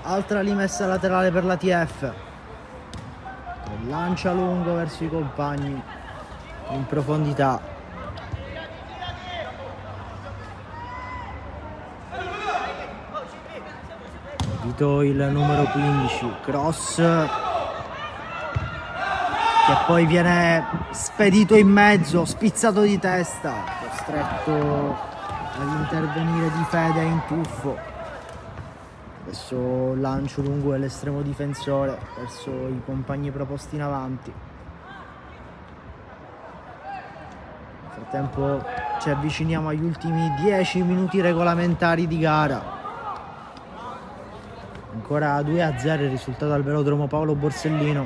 Altra rimessa laterale per la TF, lancia lungo verso i compagni in profondità. Il numero 15, cross che poi viene spedito in mezzo, spizzato di testa, costretto ad intervenire Di Fede in tuffo. Adesso lancio lungo dell'estremo difensore verso i compagni proposti in avanti. Nel frattempo ci avviciniamo agli ultimi 10 minuti regolamentari di gara. Ancora 2-0 il risultato al velodromo Paolo Borsellino.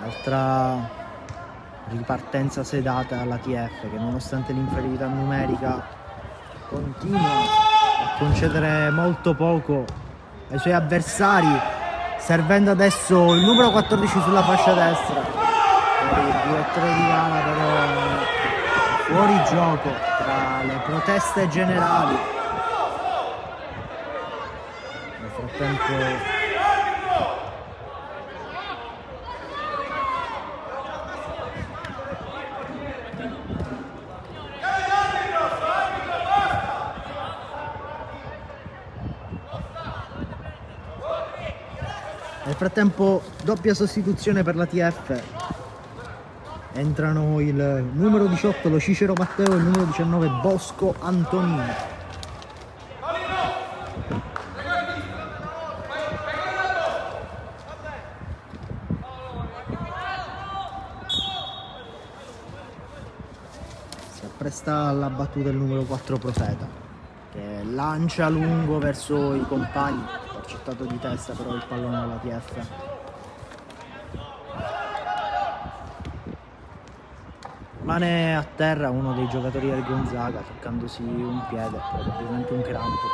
Altra ripartenza sedata alla TF che nonostante l'inferiorità numerica continua a concedere molto poco ai suoi avversari, servendo adesso il numero 14 sulla fascia destra. Il direttore di gara però fuori gioco tra le proteste generali. Nel frattempo doppia sostituzione per la TF. Entrano il numero 18 lo Cicero Matteo e il numero 19 Bosco Antonino. Presta alla battuta il numero 4 Profeta che lancia lungo verso i compagni, intercettato di testa però il pallone alla TF. Rimane a terra uno dei giocatori del Gonzaga toccandosi un piede, probabilmente un crampo.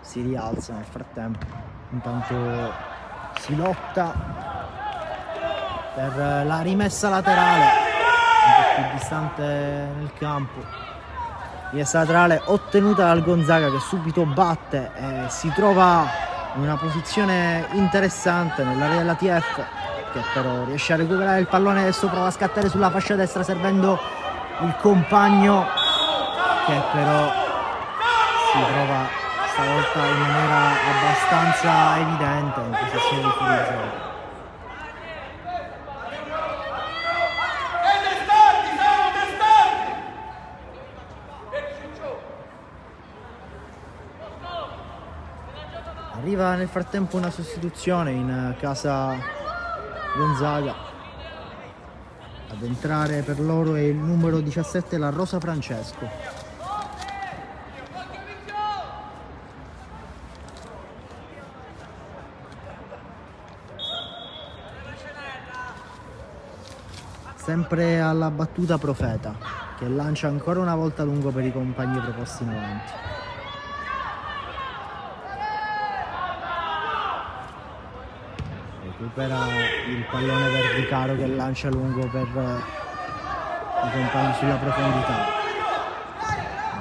Si rialza nel frattempo, intanto si lotta per la rimessa laterale un po' più distante nel campo. Rimessa laterale ottenuta dal Gonzaga che subito batte e si trova in una posizione interessante nell'area della TF, che però riesce a recuperare il pallone. Adesso prova a scattare sulla fascia destra servendo il compagno, che però si trova stavolta in maniera abbastanza evidente in posizione di fuori gioco. Arriva nel frattempo una sostituzione in casa Gonzaga. Ad entrare per loro è il numero 17, la Rosa Francesco. Sempre alla battuta Profeta, che lancia ancora una volta lungo per i compagni proposti in avanti. Recupera il pallone Verdicaro che lancia lungo per i compagni sulla profondità.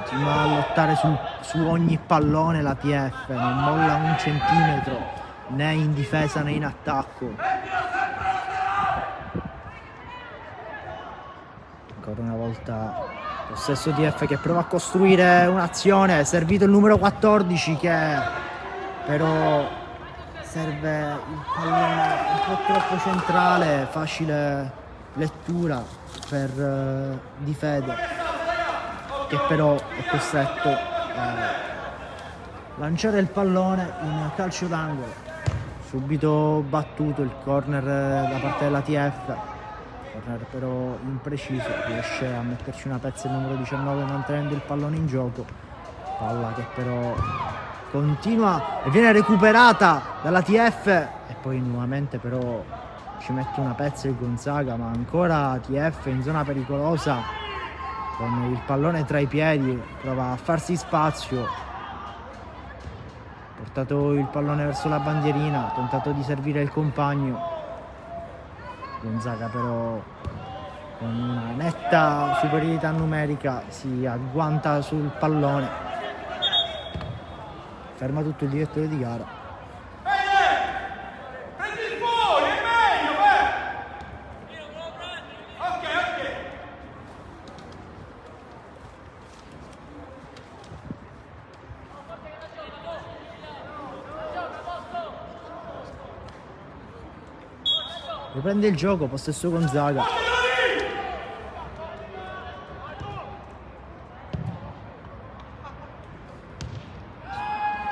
continua a lottare su ogni pallone la TF, non molla un centimetro né in difesa né in attacco. Ancora una volta lo stesso TF che prova a costruire un'azione, è servito il numero 14 che però serve il pallone un po' troppo centrale, facile lettura per Di Fede, che però è costretto a lanciare il pallone in calcio d'angolo. Subito battuto il corner da parte della TF, corner però impreciso, riesce a metterci una pezza il numero 19 mantenendo il pallone in gioco, palla che però continua e viene recuperata dalla TF e poi nuovamente però ci mette una pezza il Gonzaga, ma ancora TF in zona pericolosa con il pallone tra i piedi, prova a farsi spazio, portato il pallone verso la bandierina, tentato di servire il compagno, Gonzaga però con una netta superiorità numerica si agguanta sul pallone, ferma tutto il direttore di gara. Prendi il fuori, è meglio, ok. Riprende il gioco, possesso Gonzaga.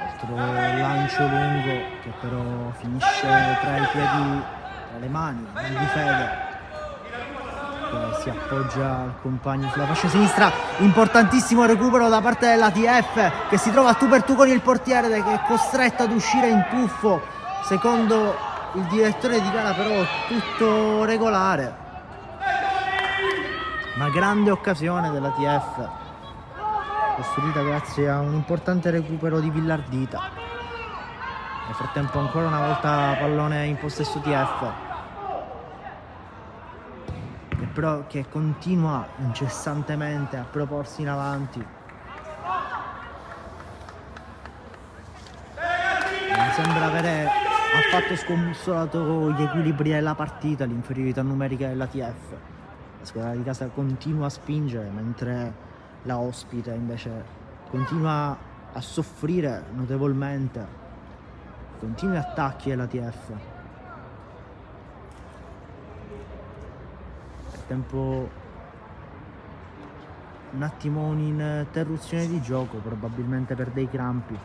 Altro lancio lungo che però finisce tra i piedi, tra le mani di Fede, che si appoggia al compagno sulla fascia sinistra. Importantissimo recupero da parte della TF, che si trova a tu per tu con il portiere, che è costretto ad uscire in tuffo. Secondo il direttore di gara però tutto regolare, ma grande occasione della TF costruita grazie a un importante recupero di Villardita. Nel frattempo ancora una volta pallone in possesso TF, che continua incessantemente a proporsi in avanti. Non sembra avere affatto scombusolato gli equilibri della partita, l'inferiorità numerica della TF. La squadra di casa continua a spingere, mentre la ospite invece continua a soffrire notevolmente. Continui attacchi della TF. Nel tempo un attimo un'interruzione di gioco, probabilmente per dei crampi.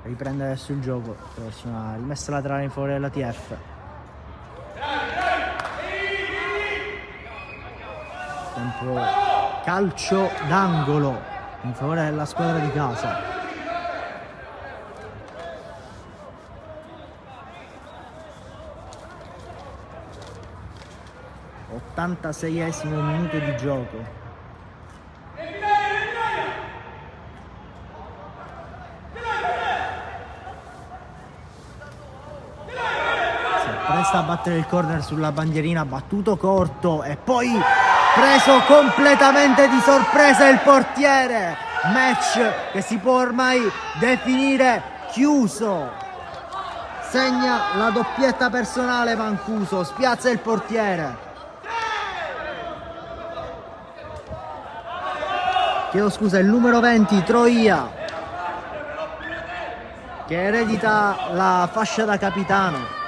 Riprende adesso il gioco attraverso una rimessa laterale in favore della TF. Tempo calcio d'angolo in favore della squadra di casa. (86esimo minuto di gioco). Presta a battere il corner sulla bandierina, battuto corto e poi preso completamente di sorpresa il portiere. Match che si può ormai definire chiuso. Segna la doppietta personale Mancuso, spiazza il portiere. Chiedo scusa, il numero 20 Troia, che eredita la fascia da capitano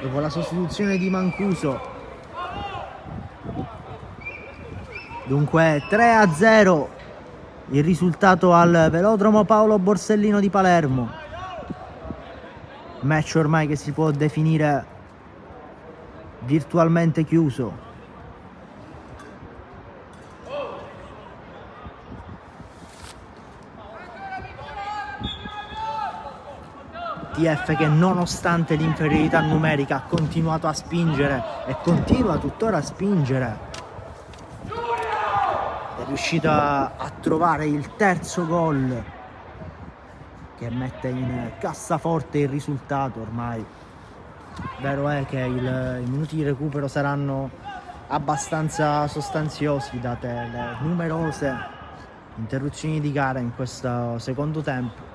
dopo la sostituzione di Mancuso. Dunque 3-0 il risultato al velodromo Paolo Borsellino di Palermo. Match ormai che si può definire virtualmente chiuso. TF che nonostante l'inferiorità numerica ha continuato a spingere e continua tuttora a spingere. È riuscita a trovare il terzo gol che mette in cassaforte il risultato ormai. Vero è che i minuti di recupero saranno abbastanza sostanziosi date le numerose interruzioni di gara in questo secondo tempo.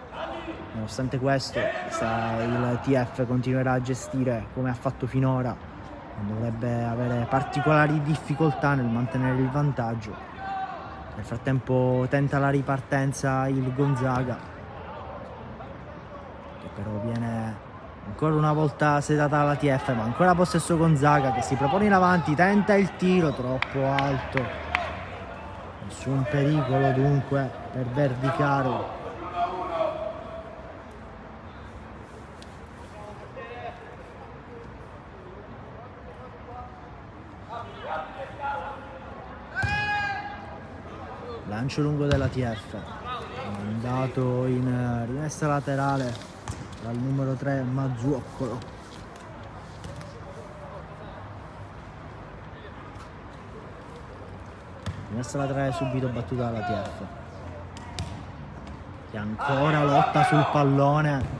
Nonostante questo, se il TF continuerà a gestire come ha fatto finora, non dovrebbe avere particolari difficoltà nel mantenere il vantaggio. Nel frattempo tenta la ripartenza il Gonzaga, che però viene ancora una volta sedata dalla TF, ma ancora possesso Gonzaga che si propone in avanti, tenta il tiro troppo alto, nessun pericolo dunque per Verdicaro. Lancio lungo della TF, andato in rimessa laterale dal numero 3 Mazzuoccolo. Rimessa laterale subito battuta dalla TF, che ancora lotta sul pallone.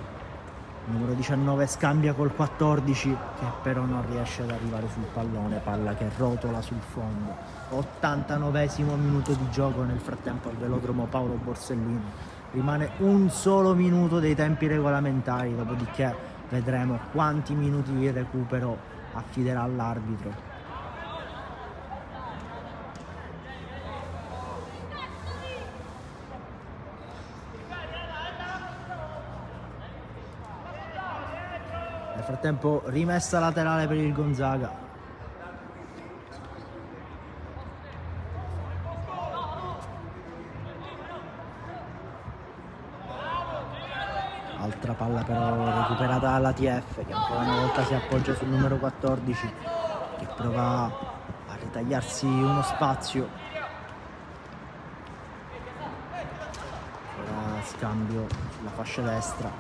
Il numero 19 scambia col 14, che però non riesce ad arrivare sul pallone, palla che rotola sul fondo. 89esimo minuto di gioco, nel frattempo al velodromo Paolo Borsellino rimane un solo minuto dei tempi regolamentari, dopodiché vedremo quanti minuti di recupero affiderà all'arbitro. Nel frattempo rimessa laterale per il Gonzaga. Altra palla però recuperata dalla TF, che ancora una volta si appoggia sul numero 14, che prova a ritagliarsi uno spazio. Ora scambio sulla fascia destra,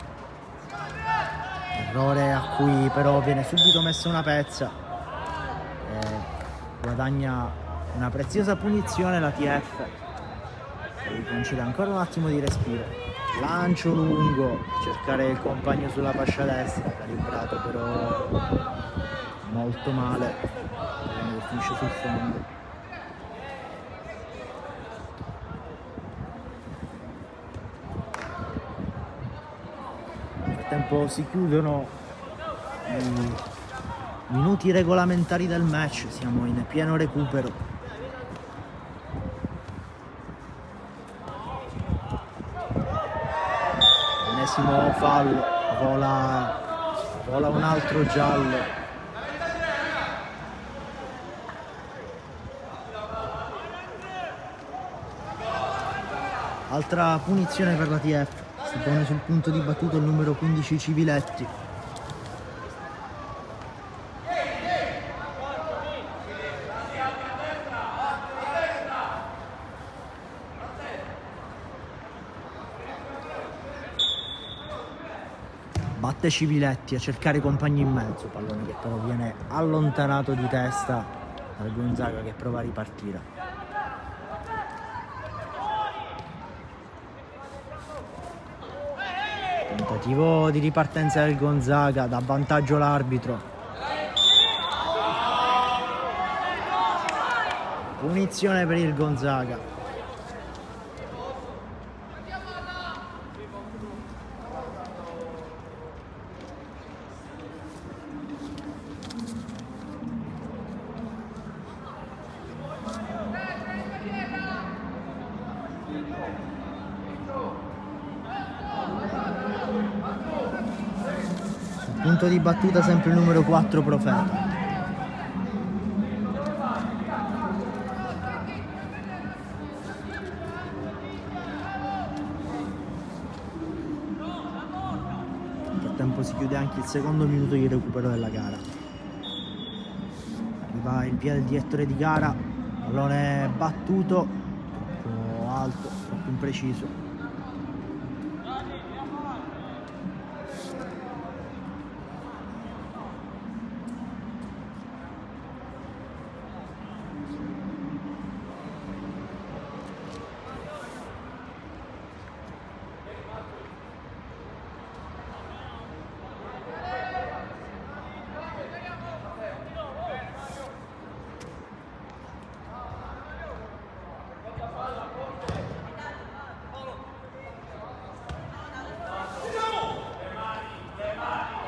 errore a cui però viene subito messa una pezza e guadagna una preziosa punizione la TF, che gli concede ancora un attimo di respiro. Lancio lungo, cercare il compagno sulla fascia destra, calibrato però molto male, che finisce sul fondo. Nel frattempo si chiudono i minuti regolamentari del match, siamo in pieno recupero. Ennesimo fallo, vola un altro giallo. Altra punizione per la TF, si pone sul punto di battuto il numero 15 Civiletti. Batte Civiletti a cercare i compagni in mezzo, pallone che però viene allontanato di testa dal Gonzaga, che prova a ripartire. Tentativo di ripartenza del Gonzaga, dà vantaggio l'arbitro. Punizione per il Gonzaga. Punto di battuta sempre il numero 4 Profeta. Nel frattempo si chiude anche il secondo minuto di recupero della gara. Arriva il via del direttore di gara, pallone battuto, troppo alto, troppo impreciso.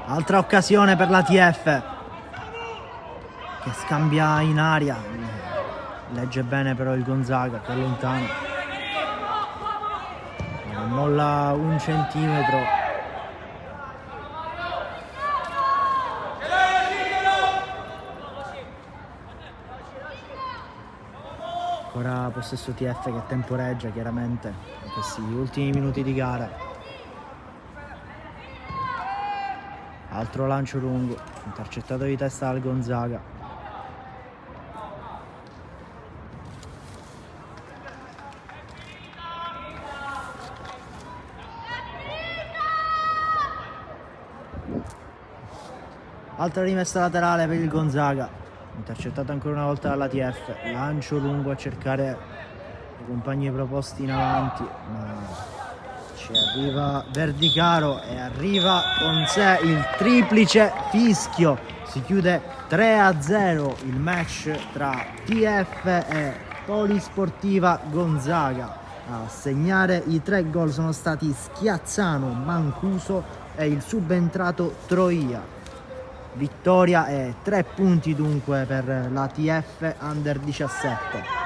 Altra occasione per la TF che scambia in aria, legge bene però il Gonzaga che è lontano, non molla un centimetro. Ancora possesso TF che temporeggia chiaramente in questi ultimi minuti di gara. Altro lancio lungo, intercettato di testa dal Gonzaga. Altra rimessa laterale per il Gonzaga. Intercettato ancora una volta dalla TF, lancio lungo a cercare i compagni proposti in avanti, ma ci arriva Verdicaro e arriva con sé il triplice fischio. Si chiude 3-0 il match tra TF e Polisportiva Gonzaga. A segnare i 3 gol sono stati Schiazzano, Mancuso e il subentrato Troia. Vittoria e 3 punti dunque per la TF Under 17.